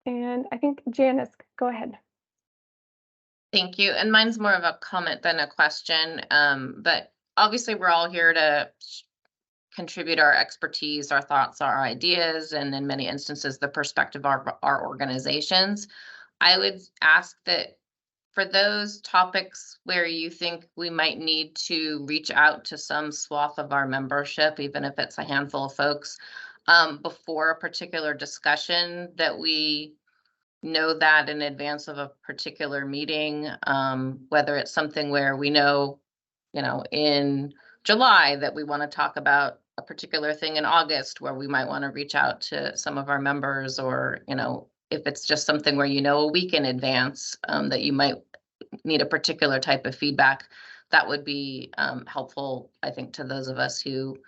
And I think Janice, go ahead. Thank you. And mine's more of a comment than a question, but obviously we're all here to contribute our expertise, our thoughts, our ideas, and in many instances, the perspective of our organizations. I would ask that for those topics where you think we might need to reach out to some swath of our membership, even if it's a handful of folks, before a particular discussion, that we know that in advance of a particular meeting, whether it's something where we know, in July that we want to talk about a particular thing in August, where we might want to reach out to some of our members, or, if it's just something where a week in advance that you might need a particular type of feedback, that would be helpful, I think, to those of us who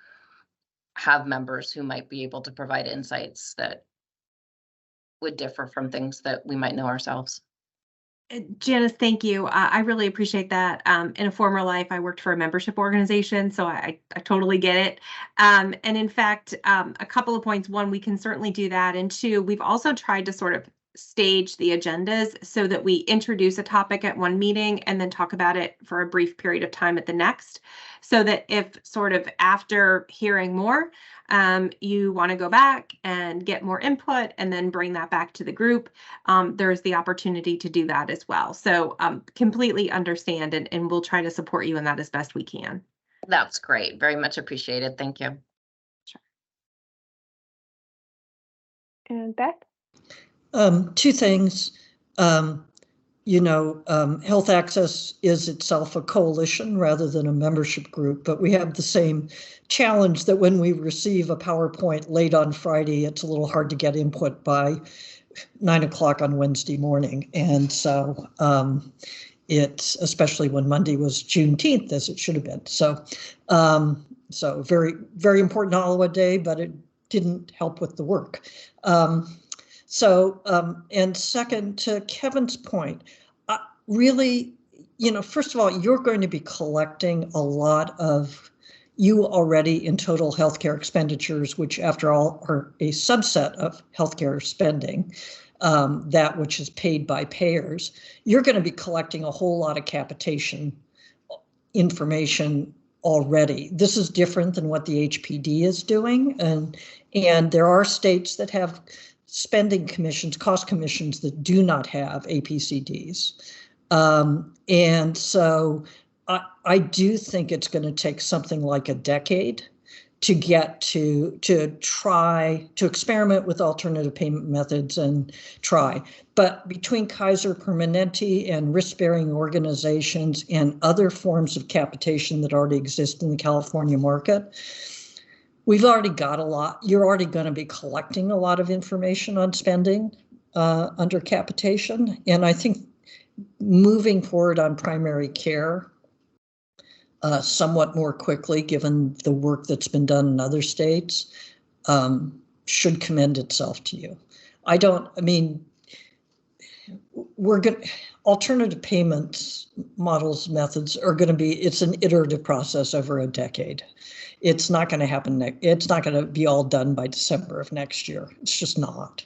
have members who might be able to provide insights that would differ from things that we might know ourselves. Janice, thank you. I really appreciate that. In a former life, I worked for a membership organization, so I totally get it. And in fact, a couple of points. One, we can certainly do that. And two, we've also tried to sort of stage the agendas so that we introduce a topic at one meeting and then talk about it for a brief period of time at the next, so that if sort of after hearing more, you want to go back and get more input and then bring that back to the group, there's the opportunity to do that as well. So completely understand, and we'll try to support you in that as best we can. That's great. Very much appreciated. Thank you. Sure. And Beth? Two things. Health Access is itself a coalition rather than a membership group, but we have the same challenge that when we receive a PowerPoint late on Friday, it's a little hard to get input by 9 o'clock on Wednesday morning. And so it's, especially when Monday was Juneteenth, as it should have been. So very, very important holiday day, but it didn't help with the work. And second, to Kevin's point, really, first of all, you're going to be collecting a lot of you already in total healthcare expenditures, which after all are a subset of healthcare spending, that which is paid by payers. You're going to be collecting a whole lot of capitation information already. This is different than what the HPD is doing. And there are states that have spending commissions, cost commissions that do not have APCDs. And so I do think it's going to take something like a decade to get to try to experiment with alternative payment methods and try. But between Kaiser Permanente and risk-bearing organizations and other forms of capitation that already exist in the California market, we've already got a lot. You're already going to be collecting a lot of information on spending under capitation. And I think moving forward on primary care somewhat more quickly, given the work that's been done in other states, should commend itself to you. Alternative payments models, methods are going to be, it's an iterative process over a decade. It's not going to happen. It's not going to be all done by December of next year. It's just not.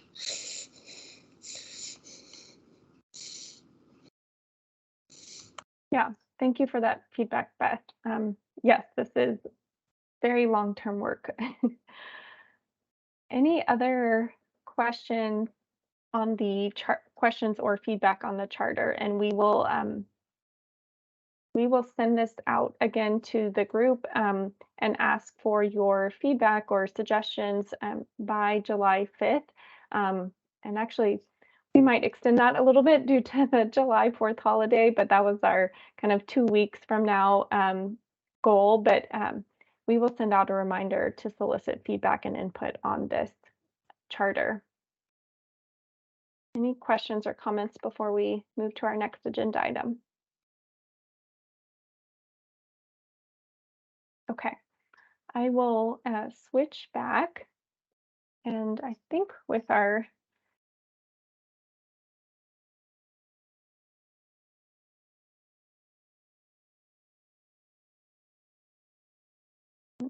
Yeah, thank you for that feedback, Beth. Yes, this is very long-term work. Any other questions on the questions or feedback on the charter? And we will send this out again to the group and ask for your feedback or suggestions by July 5th. And actually, we might extend that a little bit due to the July 4th holiday, but that was our kind of 2 weeks from now goal. But we will send out a reminder to solicit feedback and input on this charter. Any questions or comments before we move to our next agenda item? Okay, I will switch back, and I think with our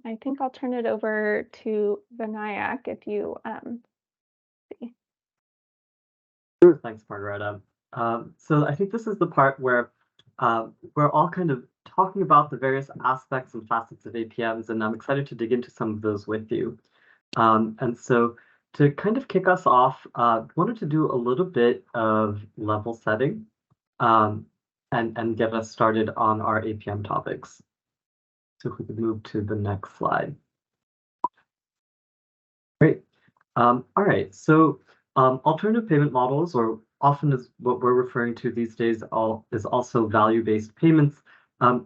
I think I'll turn it over to Vinayak if you see. Sure, thanks, Margareta. So I think this is the part where we're all kind of talking about the various aspects and facets of APMs, and I'm excited to dig into some of those with you. And so to kind of kick us off, wanted to do a little bit of level setting and get us started on our APM topics. So if we could move to the next slide. Great. All right, so alternative payment models, or often is what we're referring to these days, is also value-based payments,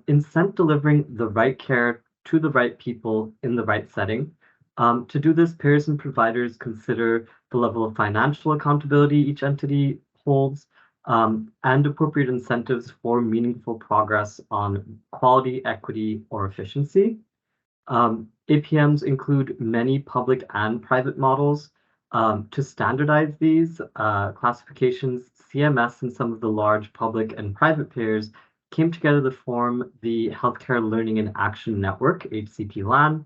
incent delivering the right care to the right people in the right setting. To do this, payers and providers consider the level of financial accountability each entity holds, and appropriate incentives for meaningful progress on quality, equity, or efficiency. APMs include many public and private models. To standardize these classifications, CMS and some of the large public and private payers came together to form the Healthcare Learning and Action Network, HCP-LAN.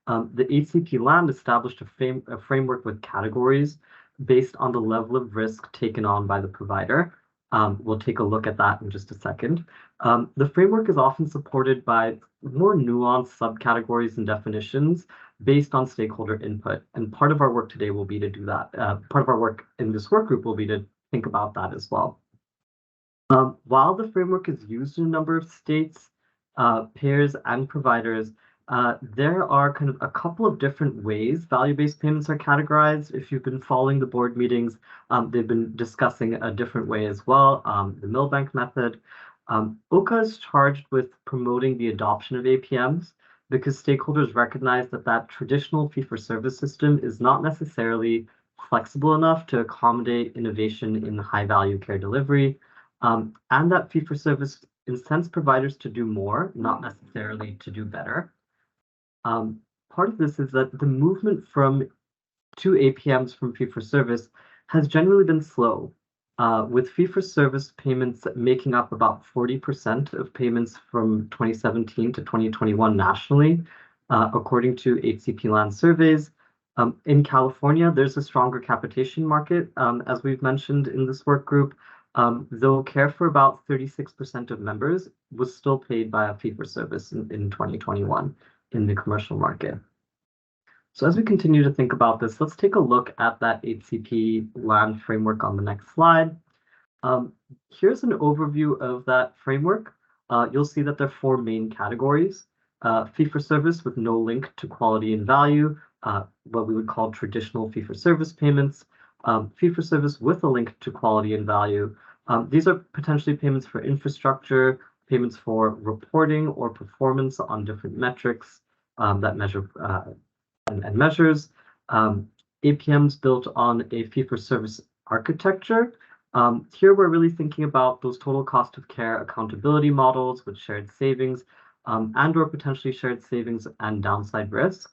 The HCP-LAN established a framework with categories based on the level of risk taken on by the provider. We'll take a look at that in just a second. The framework is often supported by more nuanced subcategories and definitions based on stakeholder input. And part of our work today will be to do that. Part of our work in this work group will be to think about that as well. While the framework is used in a number of states, payers, and providers, there are kind of a couple of different ways value-based payments are categorized. If you've been following the board meetings, they've been discussing a different way as well, the Milbank method. OCA is charged with promoting the adoption of APMs because stakeholders recognize that traditional fee-for-service system is not necessarily flexible enough to accommodate innovation in high-value care delivery, and that fee-for-service incents providers to do more, not necessarily to do better. Part of this is that the movement to APMs from fee-for-service has generally been slow, with fee-for-service payments making up about 40% of payments from 2017 to 2021 nationally, according to HCP-LAN surveys. In California, there's a stronger capitation market, as we've mentioned in this work group, though care for about 36% of members was still paid by a fee-for-service in 2021 in the commercial market. So as we continue to think about this, let's take a look at that HCP-LAN framework on the next slide. Here's an overview of that framework. You'll see that there are 4 main categories: fee-for-service with no link to quality and value, what we would call traditional fee-for-service payments, fee-for-service with a link to quality and value. These are potentially payments for infrastructure, payments for reporting or performance on different metrics that measure and measures. APMs built on a fee-for-service architecture. Here we're really thinking about those total cost of care accountability models with shared savings and or potentially shared savings and downside risk.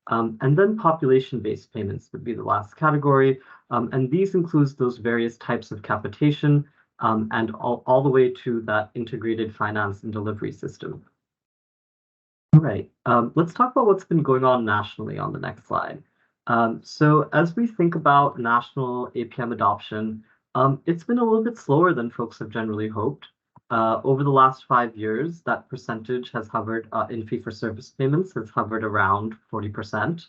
And then population-based payments would be the last category. And these includes those various types of capitation and all the way to that integrated finance and delivery system. All right, let's talk about what's been going on nationally on the next slide. So as we think about national APM adoption, it's been a little bit slower than folks have generally hoped. Over the last 5 years, that percentage has hovered in fee-for-service payments has hovered around 40%.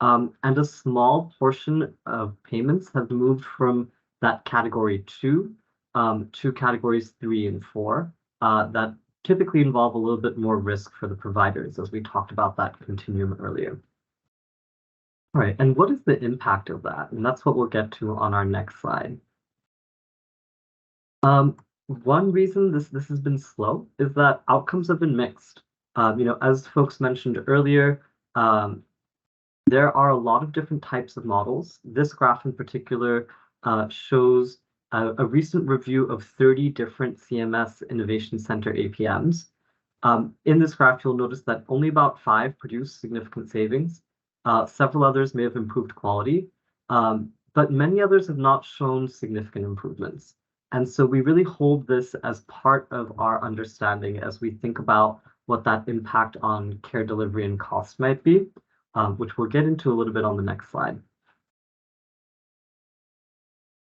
And a small portion of payments have moved from that category 2 to categories 3 and 4 that typically involve a little bit more risk for the providers, as we talked about that continuum earlier. All right, and what is the impact of that? And that's what we'll get to on our next slide. One reason this has been slow is that outcomes have been mixed. As folks mentioned earlier, there are a lot of different types of models. This graph in particular shows a recent review of 30 different CMS Innovation Center APMs. In this graph, you'll notice that only about 5 produce significant savings. Several others may have improved quality, but many others have not shown significant improvements. And so we really hold this as part of our understanding as we think about what that impact on care delivery and cost might be, which we'll get into a little bit on the next slide.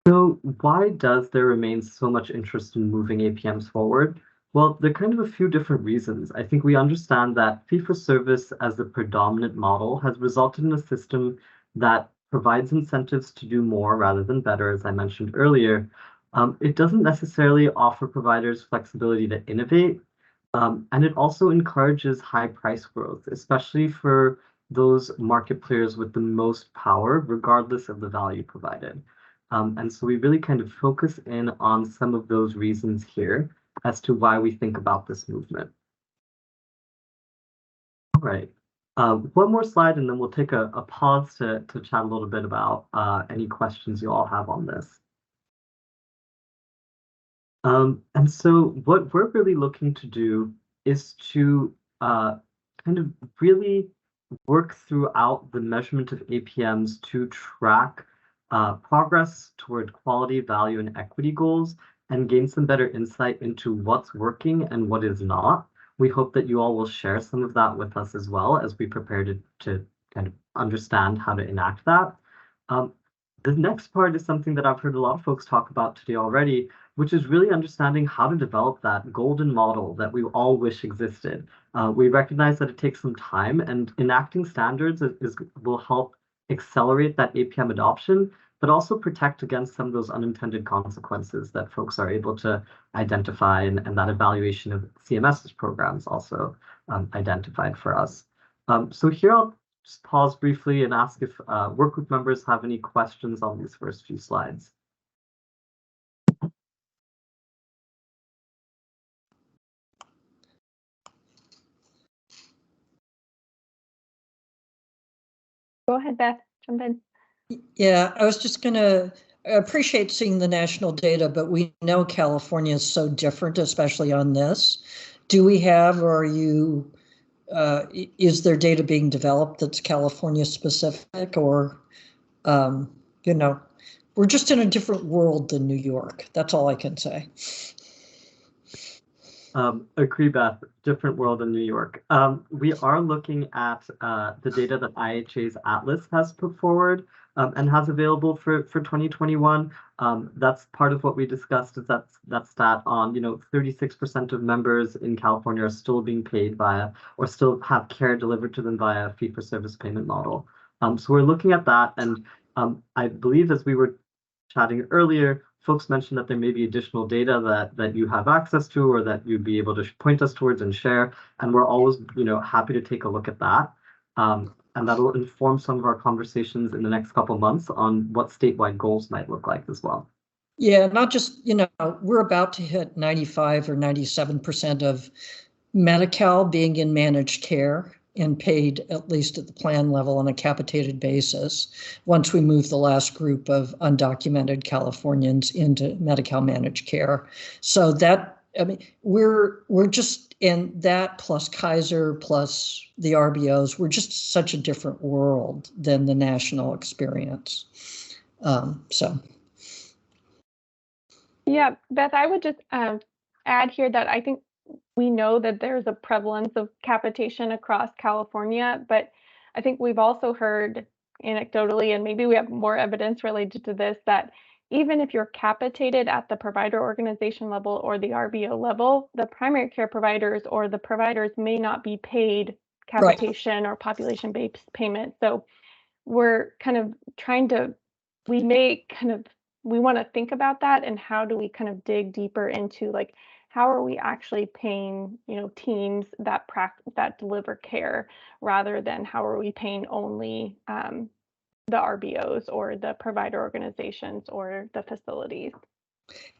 So why does there remain so much interest in moving APMs forward? Well, there are kind of a few different reasons. I think we understand that fee-for-service as the predominant model has resulted in a system that provides incentives to do more rather than better, as I mentioned earlier. It doesn't necessarily offer providers flexibility to innovate, and it also encourages high price growth, especially for those market players with the most power, regardless of the value provided. And so we really kind of focus in on some of those reasons here as to why we think about this movement. All right, one more slide, and then we'll take a pause to chat a little bit about any questions you all have on this. And so what we're really looking to do is to kind of really work throughout the measurement of APMs to track progress toward quality, value, and equity goals and gain some better insight into what's working and what is not. We hope that you all will share some of that with us as well as we prepare to kind of understand how to enact that. The next part is something that I've heard a lot of folks talk about today already, which is really understanding how to develop that golden model that we all wish existed. We recognize that it takes some time, and enacting standards will help accelerate that APM adoption, but also protect against some of those unintended consequences that folks are able to identify, and that evaluation of CMS's programs also identified for us. So here I'll just pause briefly and ask if workgroup members have any questions on these first few slides. Go ahead, Beth, jump in. Yeah, I was just gonna appreciate seeing the national data, but we know California is so different, especially on this. Do we have, or are you, is there data being developed that's California specific, or, you know, we're just in a different world than New York. That's all I can say. Agree, Beth, different world in New York. We are looking at the data that IHA's Atlas has put forward and has available for 2021. That's part of what we discussed, is that stat on, 36% of members in California are still being paid via, or still have care delivered to them via a fee-for-service payment model. So we're looking at that, and I believe, as we were chatting earlier, folks mentioned that there may be additional data that you have access to, or that you'd be able to point us towards and share. And we're always, happy to take a look at that. And that'll inform some of our conversations in the next couple of months on what statewide goals might look like as well. Yeah, not just, we're about to hit 95 or 97% of Medi-Cal being in managed care and paid at least at the plan level on a capitated basis once we move the last group of undocumented Californians into Medi-Cal managed care. So that, we're just in that, plus Kaiser, plus the RBOs, we're just such a different world than the national experience. So. Yeah, Beth, I would just add here that I think we know that there's a prevalence of capitation across California, but I think we've also heard anecdotally, and maybe we have more evidence related to this, that even if you're capitated at the provider organization level or the RBO level, the primary care providers or the providers may not be paid capitation or population-based payment. So we're kind of trying to, we want to think about that, and how do we kind of dig deeper into, like, how are we actually paying, teams that deliver care, rather than how are we paying only the RBOs or the provider organizations or the facilities.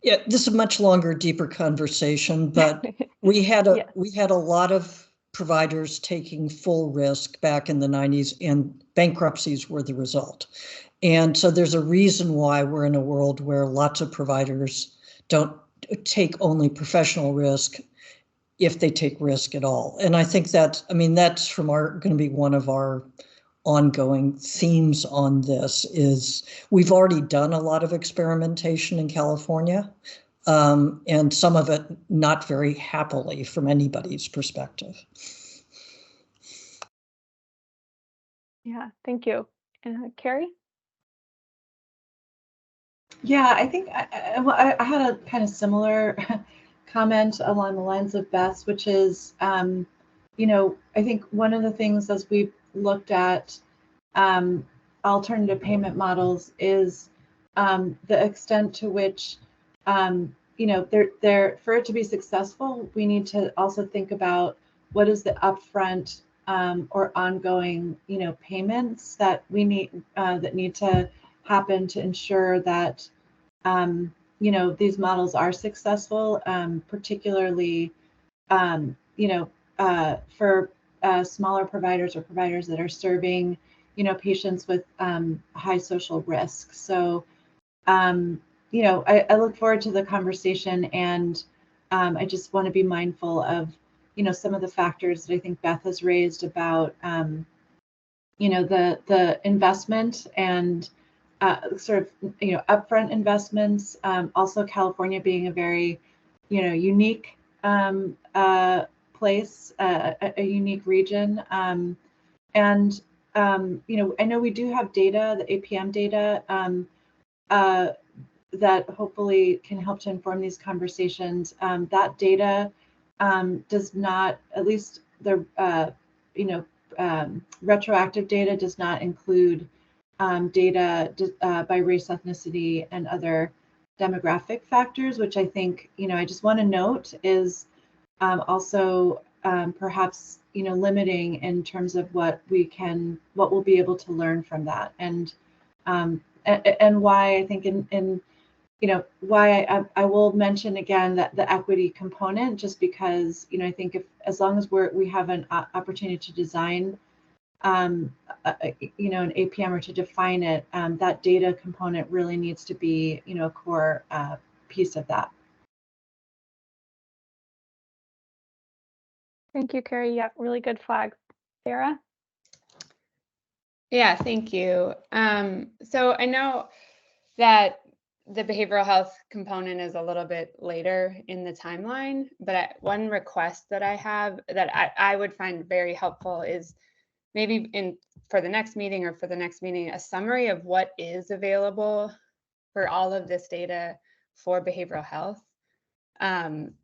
Yeah, this is a much longer, deeper conversation, but we had a lot of providers taking full risk back in the 90s, and bankruptcies were the result. And so there's a reason why we're in a world where lots of providers don't take only professional risk, if they take risk at all. And I think that's going to be one of our ongoing themes on this. Is we've already done a lot of experimentation in California, and some of it not very happily from anybody's perspective. Yeah, thank you. Carrie? Yeah, I think I had a kind of similar comment along the lines of Beth's, which is, I think one of the things as we've looked at alternative payment models is the extent to which, for it to be successful, we need to also think about what is the upfront or ongoing, payments that we need that need to happen to ensure that these models are successful, particularly for smaller providers or providers that are serving patients with high social risk. So I look forward to the conversation, and I just want to be mindful of some of the factors that I think Beth has raised about the investment and sort of, upfront investments. Also, California being a very, unique place, a unique region. And, I know we do have data, the APM data, that hopefully can help to inform these conversations. That data does not, at least the, retroactive data does not include data by race, ethnicity, and other demographic factors, which I think, I just want to note is also perhaps, limiting in terms of what we'll be able to learn from that. And why I think why I will mention again that the equity component, just because, I think as long as we have an opportunity to design an APM or to define it, that data component really needs to be, a core piece of that. Thank you, Carrie. Yeah, really good flag. Sarah? Yeah, thank you. So I know that the behavioral health component is a little bit later in the timeline, but one request that I have that I would find very helpful is maybe for the next meeting a summary of what is available for all of this data for behavioral health.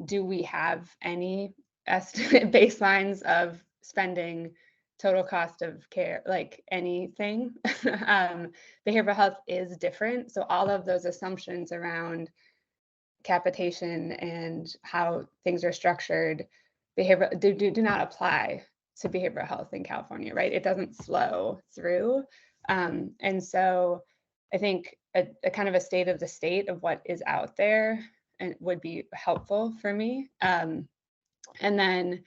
Do we have any estimate baselines of spending, total cost of care, like anything? Behavioral health is different. So all of those assumptions around capitation and how things are structured, do not apply to behavioral health in California, right? It doesn't flow through. And so I think a kind of a state of the state of what is out there and would be helpful for me. And then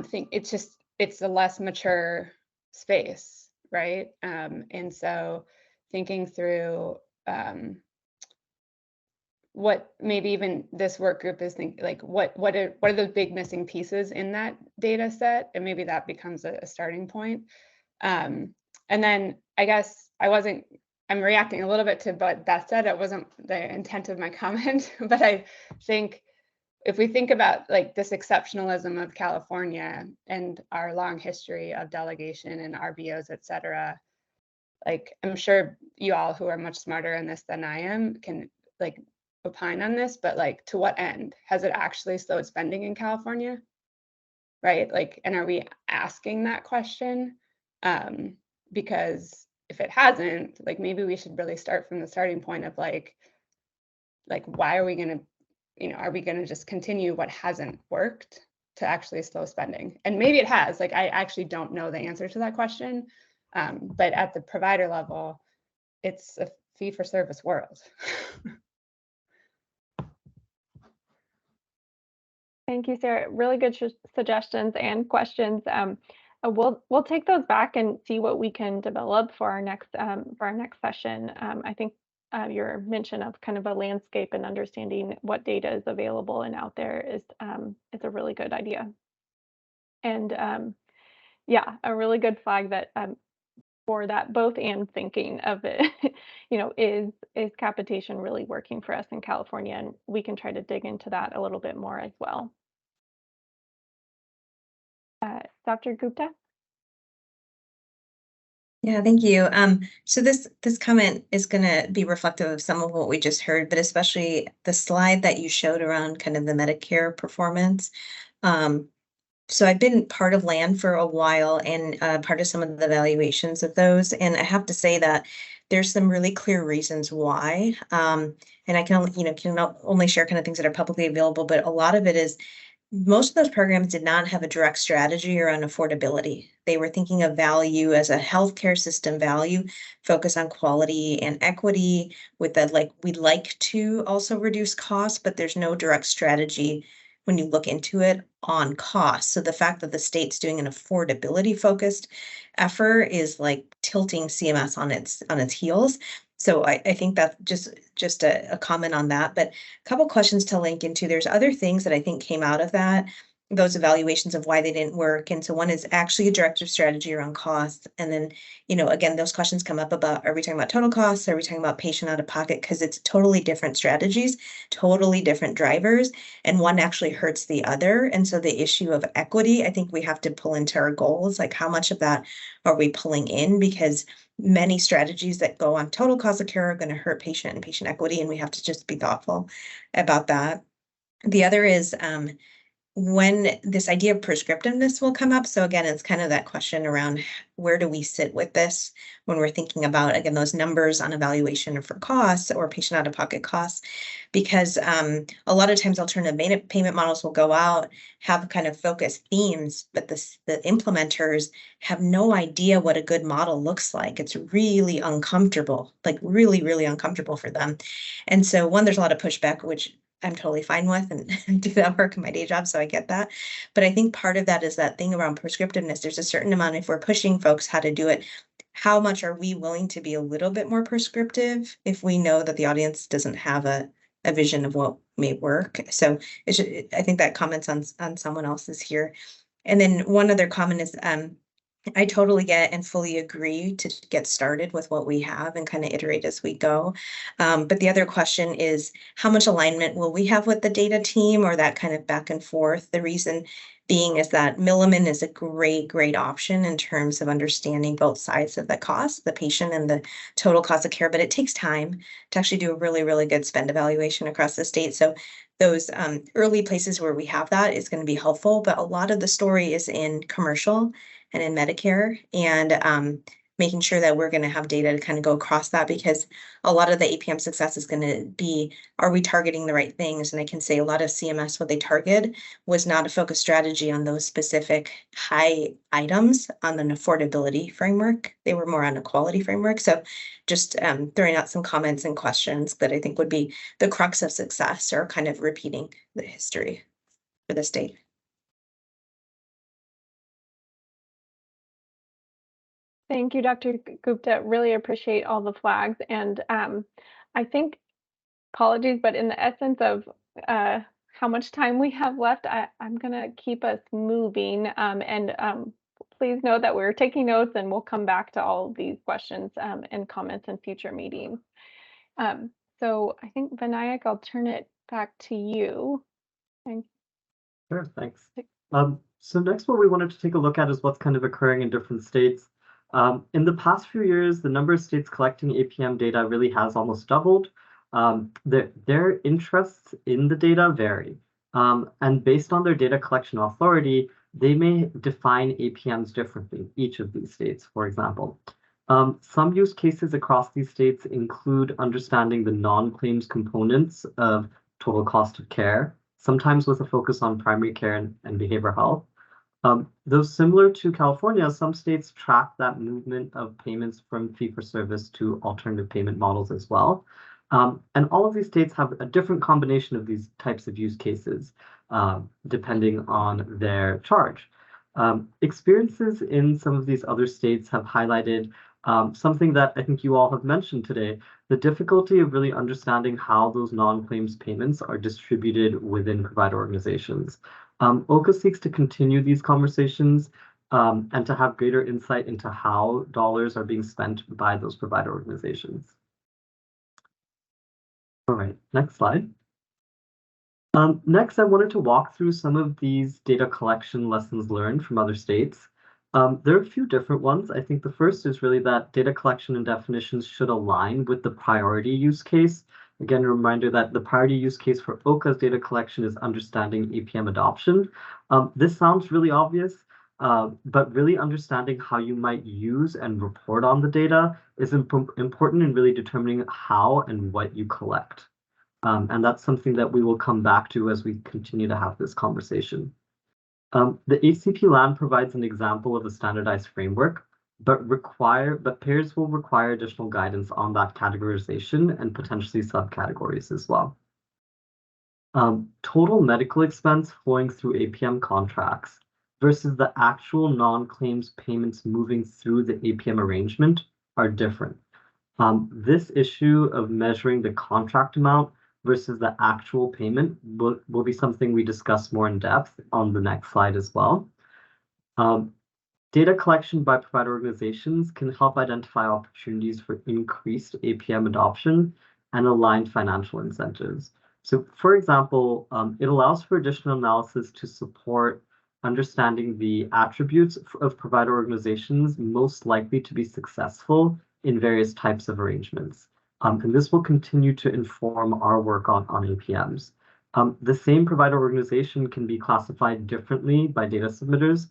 think it's a less mature space, right? And so thinking through what maybe even this work group is thinking, like what are the big missing pieces in that data set, and maybe that becomes a starting point. And then I guess I'm reacting a little bit to what Beth said. It wasn't the intent of my comment, but I think if we think about like this exceptionalism of California and our long history of delegation and RBOs, et cetera, like I'm sure you all who are much smarter in this than I am can like opine on this, but like to what end? Has it actually slowed spending in California? Right? Like, and are we asking that question? Because if it hasn't, like maybe we should really start from the starting point of like why are we going to, are we going to just continue what hasn't worked to actually slow spending? And maybe it has. Like I actually don't know the answer to that question. But at the provider level, it's a fee-for-service world. Thank you, Sarah. Really good suggestions and questions. We'll take those back and see what we can develop for our next session. I think your mention of kind of a landscape and understanding what data is available and out there is a really good idea. And yeah, a really good flag that for that both and thinking of it, is capitation really working for us in California? And we can try to dig into that a little bit more as well. Dr. Gupta? Yeah, thank you. So this comment is going to be reflective of some of what we just heard, but especially the slide that you showed around kind of the Medicare performance. So I've been part of LAN for a while and part of some of the evaluations of those. And I have to say that there's some really clear reasons why. And I can only share kind of things that are publicly available, but a lot of it is most of those programs did not have a direct strategy around affordability. They were thinking of value as a healthcare system value, focus on quality and equity with that, like we'd like to also reduce costs, but there's no direct strategy when you look into it on cost. So the fact that the state's doing an affordability focused effort is like tilting CMS on its heels. So I think that's just a comment on that, but a couple questions to link into. There's other things that I think came out of that those evaluations of why they didn't work. And so one is actually a directive strategy around costs. And then, again, those questions come up about, are we talking about total costs? Are we talking about patient out of pocket? Because it's totally different strategies, totally different drivers, and one actually hurts the other. And so the issue of equity, I think we have to pull into our goals, like how much of that are we pulling in? Because many strategies that go on total cost of care are going to hurt patient and patient equity, and we have to just be thoughtful about that. The other is when this idea of prescriptiveness will come up. So again, it's kind of that question around where do we sit with this when we're thinking about, again, those numbers on evaluation for costs or patient out-of-pocket costs, because a lot of times alternative payment models will go out, have kind of focused themes, but the implementers have no idea what a good model looks like. It's really uncomfortable, like really, really uncomfortable for them. And so there's a lot of pushback, which I'm totally fine with and do that work in my day job, so I get that. But I think part of that is that thing around prescriptiveness. There's a certain amount, if we're pushing folks how to do it, how much are we willing to be a little bit more prescriptive if we know that the audience doesn't have a vision of what may work? So I think that comments on someone else's here. And then one other comment is I totally get and fully agree to get started with what we have and kind of iterate as we go. But the other question is, how much alignment will we have with the data team, or that kind of back and forth? The reason being is that Milliman is a great option in terms of understanding both sides of the cost, the patient and the total cost of care, but it takes time to actually do a really, really good spend evaluation across the state. So those early places where we have that is going to be helpful, but a lot of the story is in commercial and in Medicare, and making sure that we're going to have data to kind of go across that, because a lot of the APM success is going to be, are we targeting the right things? And I can say a lot of CMS, what they target was not a focused strategy on those specific high items on an affordability framework. They were more on a quality framework. So just throwing out some comments and questions that I think would be the crux of success, or kind of repeating the history for the state. Thank you, Dr. Gupta. Really appreciate all the flags. And I think, apologies, but in the essence of how much time we have left, I'm going to keep us moving. Please know that we're taking notes, and we'll come back to all of these questions and comments in future meetings. So I think, Vinayak, I'll turn it back to you. Sure, thanks. So next, what we wanted to take a look at is what's kind of occurring in different states. In the past few years, the number of states collecting APM data really has almost doubled. Their interests in the data vary. And based on their data collection authority, they may define APMs differently, each of these states, for example. Some use cases across these states include understanding the non-claims components of total cost of care, sometimes with a focus on primary care and behavioral health. Though similar to California, some states track that movement of payments from fee-for-service to alternative payment models as well. And all of these states have a different combination of these types of use cases, depending on their charge. Experiences in some of these other states have highlighted something that I think you all have mentioned today, the difficulty of really understanding how those non-claims payments are distributed within provider organizations. OCA seeks to continue these conversations and to have greater insight into how dollars are being spent by those provider organizations. All right, next slide. Next, I wanted to walk through some of these data collection lessons learned from other states. There are a few different ones. I think the first is really that data collection and definitions should align with the priority use case. Again, a reminder that the priority use case for OCA's data collection is understanding APM adoption. This sounds really obvious, but really understanding how you might use and report on the data is important in really determining how and what you collect. And that's something that we will come back to as we continue to have this conversation. The HCP LAN provides an example of a standardized framework, but payers will require additional guidance on that categorization and potentially subcategories as well. Total medical expense flowing through APM contracts versus the actual non-claims payments moving through the APM arrangement are different. This issue of measuring the contract amount versus the actual payment will be something we discuss more in depth on the next slide as well. Data collection by provider organizations can help identify opportunities for increased APM adoption and aligned financial incentives. So, for example, it allows for additional analysis to support understanding the attributes of provider organizations most likely to be successful in various types of arrangements. And this will continue to inform our work on APMs. The same provider organization can be classified differently by data submitters.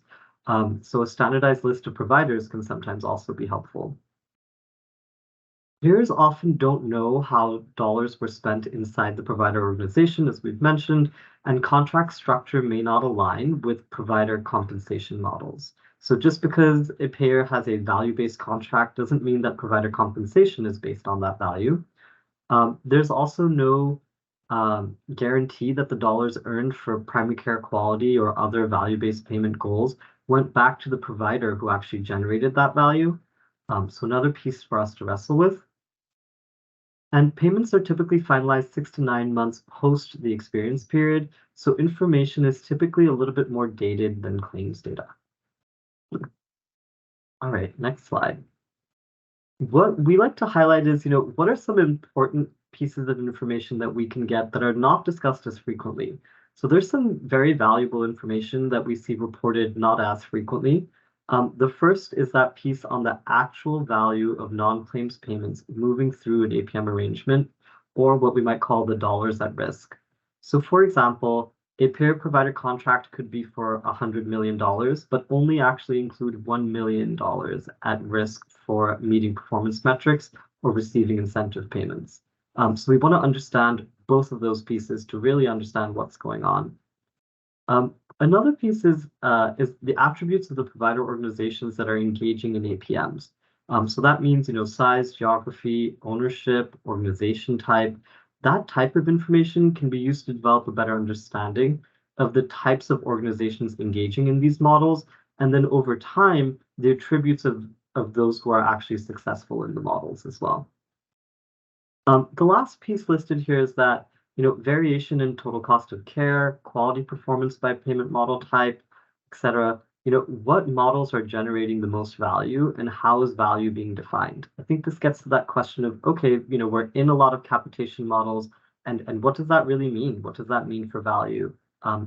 So a standardized list of providers can sometimes also be helpful. Payers often don't know how dollars were spent inside the provider organization, as we've mentioned, and contract structure may not align with provider compensation models. So just because a payer has a value-based contract doesn't mean that provider compensation is based on that value. There's also no guarantee that the dollars earned for primary care quality or other value-based payment goals went back to the provider who actually generated that value. So another piece for us to wrestle with. And payments are typically finalized 6 to 9 months post the experience period, so information is typically a little bit more dated than claims data. All right, next slide. What we like to highlight is, what are some important pieces of information that we can get that are not discussed as frequently? So there's some very valuable information that we see reported not as frequently. The first is that piece on the actual value of non-claims payments moving through an APM arrangement, or what we might call the dollars at risk. So for example, a payer-provider contract could be for $100 million, but only actually include $1 million at risk for meeting performance metrics or receiving incentive payments. So we want to understand both of those pieces to really understand what's going on. Another piece is the attributes of the provider organizations that are engaging in APMs. So that means, size, geography, ownership, organization type. That type of information can be used to develop a better understanding of the types of organizations engaging in these models, and then over time, the attributes of those who are actually successful in the models as well. The last piece listed here is that variation in total cost of care, quality performance by payment model type, etc. What models are generating the most value and how is value being defined? I think this gets to that question of, okay, we're in a lot of capitation models, and what does that really mean? What does that mean for value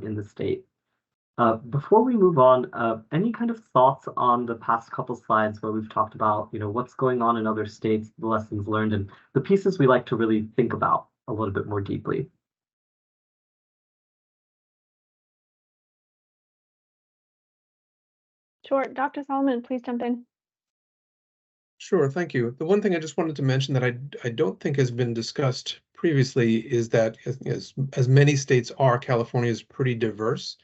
in the state? Before we move on, any kind of thoughts on the past couple slides where we've talked about, what's going on in other states, the lessons learned, and the pieces we like to really think about a little bit more deeply? Sure. Dr. Solomon, please jump in. Sure, thank you. The one thing I just wanted to mention that I don't think has been discussed previously is that as many states are, California is pretty diverse.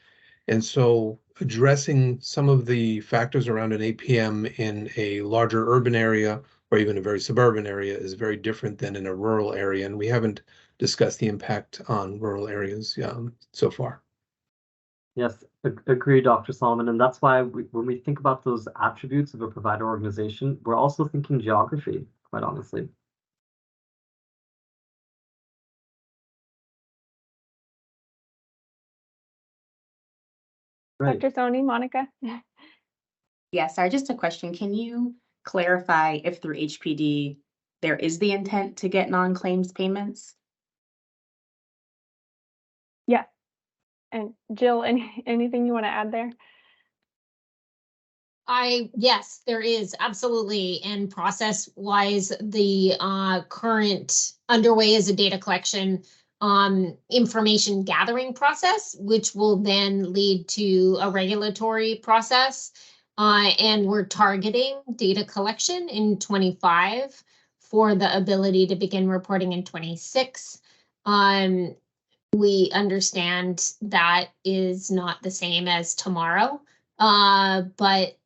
And so addressing some of the factors around an APM in a larger urban area or even a very suburban area is very different than in a rural area. And we haven't discussed the impact on rural areas so far. Yes, agree, Dr. Solomon. And that's why when we think about those attributes of a provider organization, we're also thinking geography, quite honestly. Right. Dr. Soni, Monica? Yeah, sorry, just a question. Can you clarify if through HPD there is the intent to get non-claims payments? Yeah. And Jill, anything you want to add there? Yes, there is absolutely. And process wise, the current underway is a data collection information gathering process, which will then lead to a regulatory process. And we're targeting data collection in 25 for the ability to begin reporting in 26. We understand that is not the same as tomorrow, but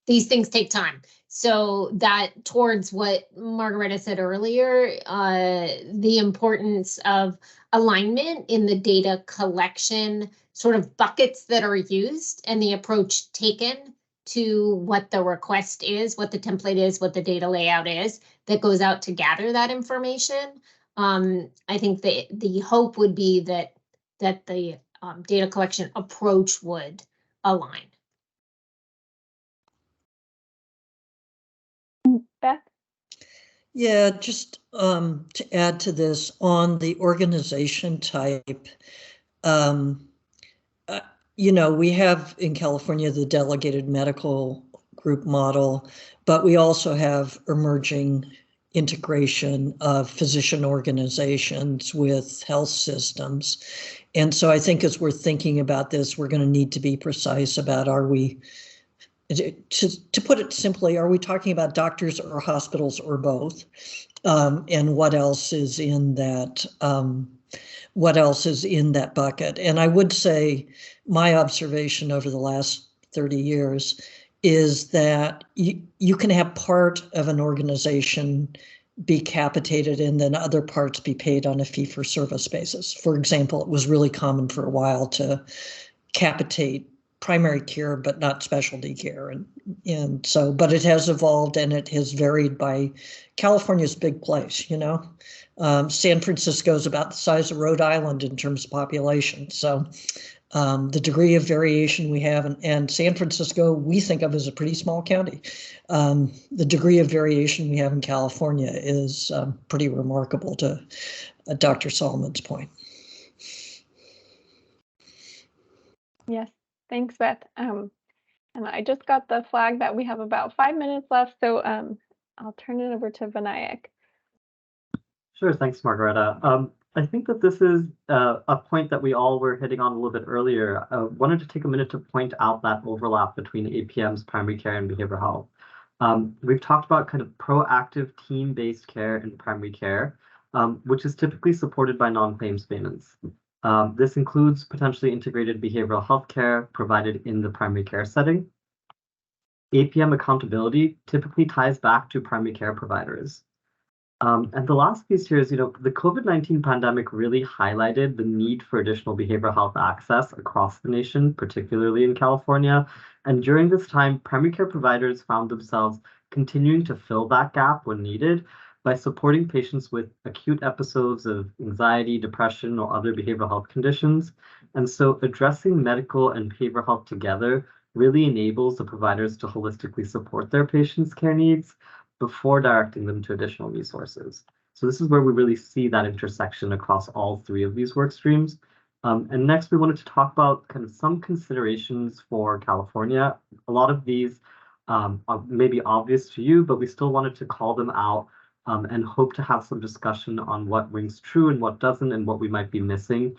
these things take time. So that towards what Margaretta said earlier, the importance of alignment in the data collection sort of buckets that are used and the approach taken to what the request is, what the template is, what the data layout is that goes out to gather that information I think the hope would be that the data collection approach would align. Beth? Yeah, just to add to this on the organization type, we have in California the delegated medical group model, but we also have emerging integration of physician organizations with health systems. And so I think as we're thinking about this, we're going to need to be precise about, are we, to put it simply, are we talking about doctors or hospitals or both? And what else is in that? What else is in that bucket? And I would say my observation over the last 30 years is that you can have part of an organization be capitated and then other parts be paid on a fee-for-service basis. For example, it was really common for a while to capitate primary care, but not specialty care. And so, but it has evolved and it has varied by California's a big place, San Francisco is about the size of Rhode Island in terms of population. So the degree of variation we have, and San Francisco we think of as a pretty small county. The degree of variation we have in California is pretty remarkable, to Dr. Solomon's point. Yes, thanks, Beth. And I just got the flag that we have about 5 minutes left, so I'll turn it over to Vinayak. Sure, thanks, Margaretta. I think that this is a point that we all were hitting on a little bit earlier. Wanted to take a minute to point out that overlap between APM's primary care and behavioral health. We've talked about kind of proactive team-based care in primary care, which is typically supported by non-claims payments. This includes potentially integrated behavioral health care provided in the primary care setting. APM accountability typically ties back to primary care providers. And the last piece here is, the COVID-19 pandemic really highlighted the need for additional behavioral health access across the nation, particularly in California. And during this time, primary care providers found themselves continuing to fill that gap when needed by supporting patients with acute episodes of anxiety, depression, or other behavioral health conditions. And so addressing medical and behavioral health together really enables the providers to holistically support their patients' care needs before directing them to additional resources. So this is where we really see that intersection across all three of these work streams. And next, we wanted to talk about kind of some considerations for California. A lot of these are maybe obvious to you, but we still wanted to call them out and hope to have some discussion on what rings true and what doesn't, and what we might be missing.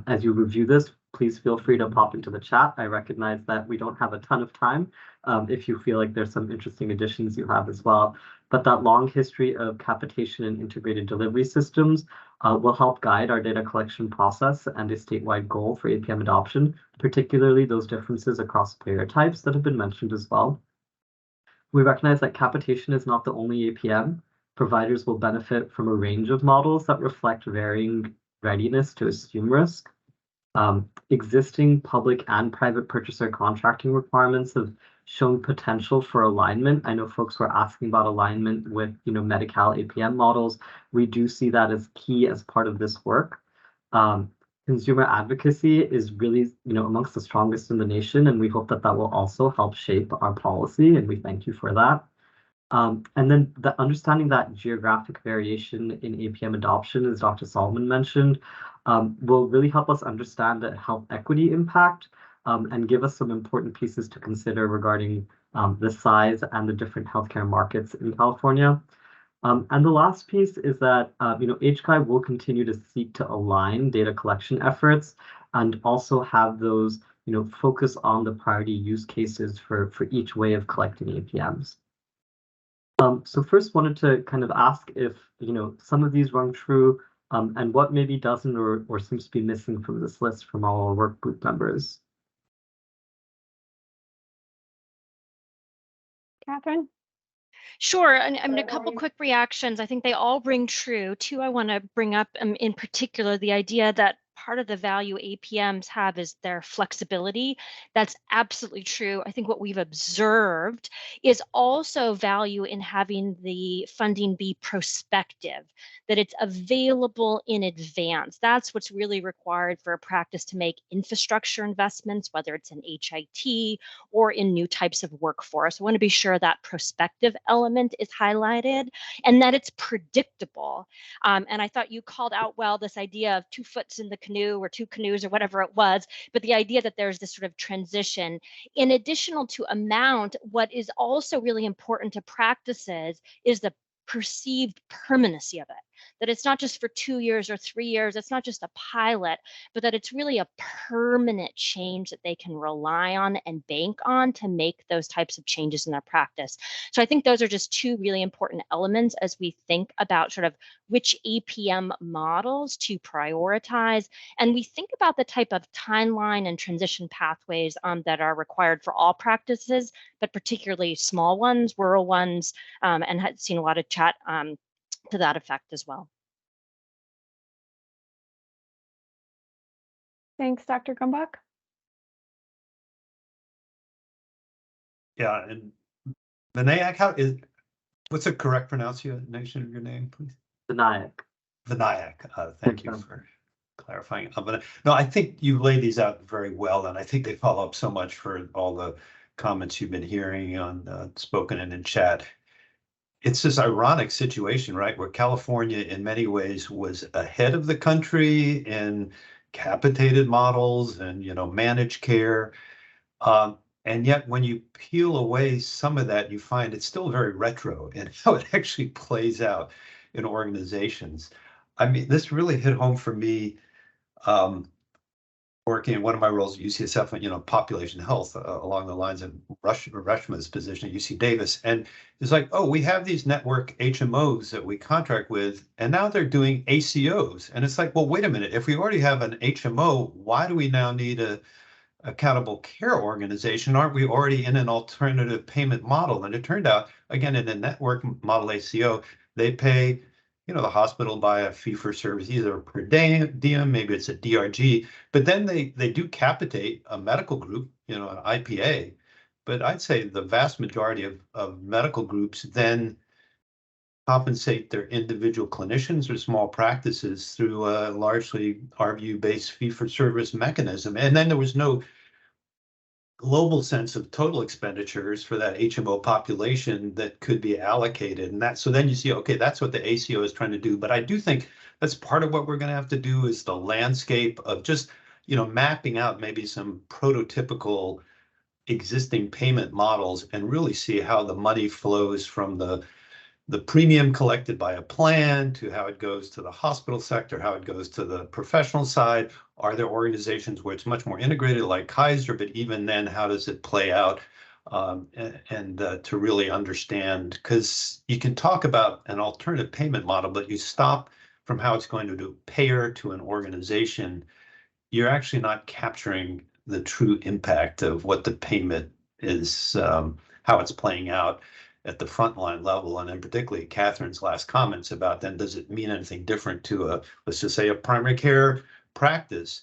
As you review this, please feel free to pop into the chat. I recognize that we don't have a ton of time if you feel like there's some interesting additions you have as well. But that long history of capitation and integrated delivery systems will help guide our data collection process and a statewide goal for APM adoption, particularly those differences across payer types that have been mentioned as well. We recognize that capitation is not the only APM. Providers will benefit from a range of models that reflect varying readiness to assume risk. Existing public and private purchaser contracting requirements have shown potential for alignment. I know folks were asking about alignment with, Medi-Cal APM models. We do see that as key as part of this work. Consumer advocacy is really, amongst the strongest in the nation, and we hope that that will also help shape our policy, and we thank you for that. And then the understanding that geographic variation in APM adoption, as Dr. Solomon mentioned, will really help us understand the health equity impact and give us some important pieces to consider regarding the size and the different healthcare markets in California. And the last piece is that, HCI will continue to seek to align data collection efforts and also have those, focus on the priority use cases for each way of collecting APMs. So first wanted to kind of ask if, some of these rung true and what maybe doesn't or seems to be missing from this list from all our work group members. Catherine? Sure. And I mean, a couple quick reactions. I think they all ring true. Two, I want to bring up in particular the idea that part of the value APMs have is their flexibility. That's absolutely true. I think what we've observed is also value in having the funding be prospective, that it's available in advance. That's what's really required for a practice to make infrastructure investments, whether it's in HIT or in new types of workforce. I want to be sure that prospective element is highlighted and that it's predictable. And I thought you called out well this idea of 2 foots in the canoe or 2 canoes or whatever it was, but the idea that there's this sort of transition. In additional to amount, what is also really important to practices is the perceived permanency of it, that it's not just for 2 years or 3 years, it's not just a pilot, but that it's really a permanent change that they can rely on and bank on to make those types of changes in their practice. So I think those are just 2 really important elements as we think about sort of which APM models to prioritize. And we think about the type of timeline and transition pathways that are required for all practices, but particularly small ones, rural ones, and had seen a lot of chat to that effect as well. Thanks, Dr. Grumbach. Yeah, and Vinayak, what's the correct pronunciation of your name, please? Vinayak. Vinayak, thank you for clarifying. No, I think you laid these out very well, and I think they follow up so much for all the comments you've been hearing on spoken and in chat. It's this ironic situation, right, where California in many ways was ahead of the country in capitated models and, managed care. And yet when you peel away some of that, you find it's still very retro in how it actually plays out in organizations. I mean, this really hit home for me working in one of my roles at UCSF, population health along the lines of Reshma's position at UC Davis. And it's like, oh, we have these network HMOs that we contract with, and now they're doing ACOs. And it's like, well, wait a minute, if we already have an HMO, why do we now need a accountable care organization? Aren't we already in an alternative payment model? And it turned out, again, in the network model ACO, they pay the hospital by a fee for service, either per diem, maybe it's a DRG, but then they do capitate a medical group, an IPA. But I'd say the vast majority of medical groups then compensate their individual clinicians or small practices through a largely RVU-based fee for service mechanism. And then there was no global sense of total expenditures for that HMO population that could be allocated. And so then you see, okay, that's what the ACO is trying to do. But I do think that's part of what we're going to have to do is the landscape of just, mapping out maybe some prototypical existing payment models and really see how the money flows from the premium collected by a plan to how it goes to the hospital sector, how it goes to the professional side. Are there organizations where it's much more integrated like Kaiser, but even then, how does it play out? And to really understand, because you can talk about an alternative payment model, but you stop from how it's going to do payer to an organization, you're actually not capturing the true impact of what the payment is, how it's playing out at the frontline level. And then particularly Catherine's last comments about then does it mean anything different to let's just say a primary care practice,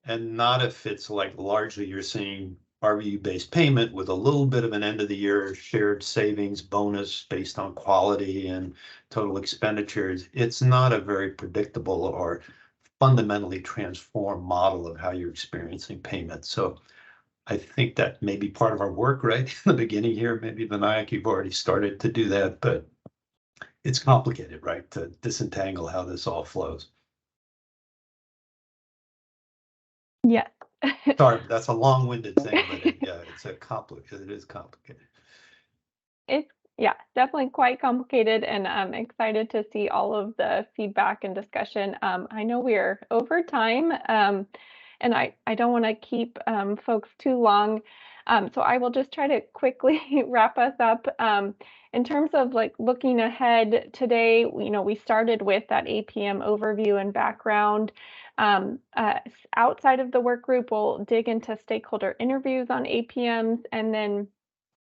and not if it's like largely you're seeing RVU-based payment with a little bit of an end of the year shared savings bonus based on quality and total expenditures. It's not a very predictable or fundamentally transformed model of how you're experiencing payment. So I think that may be part of our work right in the beginning here. Maybe Vinayak, you've already started to do that, but it's complicated, right, to disentangle how this all flows. Yeah. Sorry, that's a long-winded thing, but it is complicated. It's definitely quite complicated, and I'm excited to see all of the feedback and discussion. I know we're over time, and I don't want to keep folks too long. So I will just try to quickly wrap us up. In terms of looking ahead today, we started with that APM overview and background. Outside of the work group, we'll dig into stakeholder interviews on APMs, and then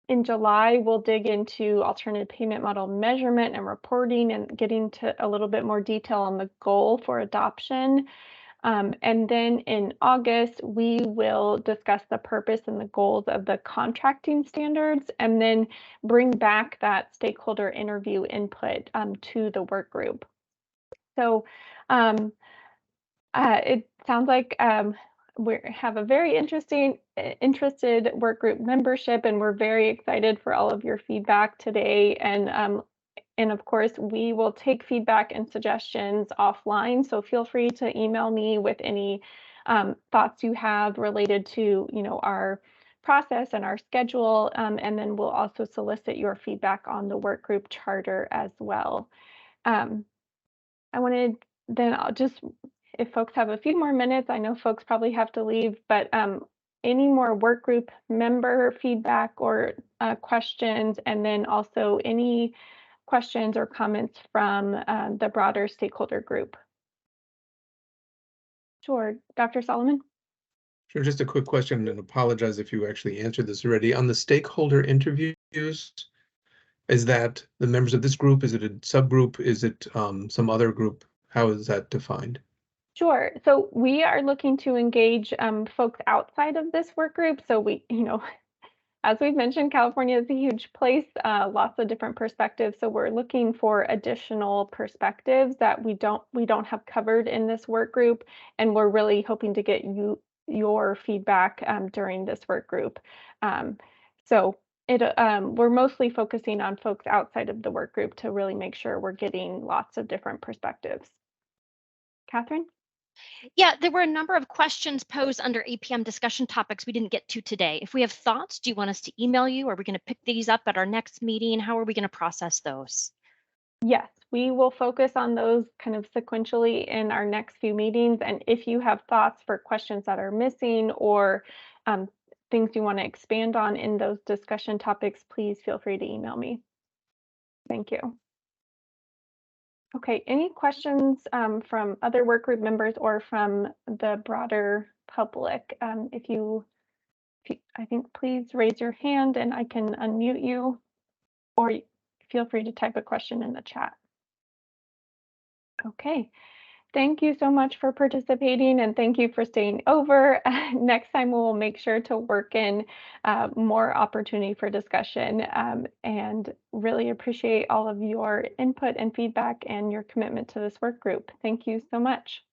in July, we'll dig into alternative payment model measurement and reporting and getting to a little bit more detail on the goal for adoption. And then in August, we will discuss the purpose and the goals of the contracting standards, and then bring back that stakeholder interview input to the work group. So it sounds like we have a very interested work group membership, and we're very excited for all of your feedback today. And of course, we will take feedback and suggestions offline. So feel free to email me with any thoughts you have related to, our process and our schedule. And then we'll also solicit your feedback on the work group charter as well. I'll just, if folks have a few more minutes, I know folks probably have to leave, but any more work group member feedback or questions, and then also any questions or comments from the broader stakeholder group. Sure, Dr. Solomon? Sure, just a quick question, and apologize if you actually answered this already. On the stakeholder interviews, is that the members of this group? Is it a subgroup? Is it some other group? How is that defined? Sure. So we are looking to engage folks outside of this work group. So we, as we've mentioned, California is a huge place, lots of different perspectives. So we're looking for additional perspectives that we don't have covered in this work group, and we're really hoping to get your feedback during this work group. We're mostly focusing on folks outside of the work group to really make sure we're getting lots of different perspectives. Catherine? Yeah, there were a number of questions posed under APM discussion topics we didn't get to today. If we have thoughts, do you want us to email you? Are we going to pick these up at our next meeting? How are we going to process those? Yes, we will focus on those kind of sequentially in our next few meetings. And if you have thoughts for questions that are missing or things you want to expand on in those discussion topics, please feel free to email me. Thank you. Okay, any questions from other work group members or from the broader public? If you, I think, please raise your hand and I can unmute you, or feel free to type a question in the chat. Okay, thank you so much for participating, and thank you for staying over. Next time we'll make sure to work in more opportunity for discussion, and really appreciate all of your input and feedback and your commitment to this work group. Thank you so much.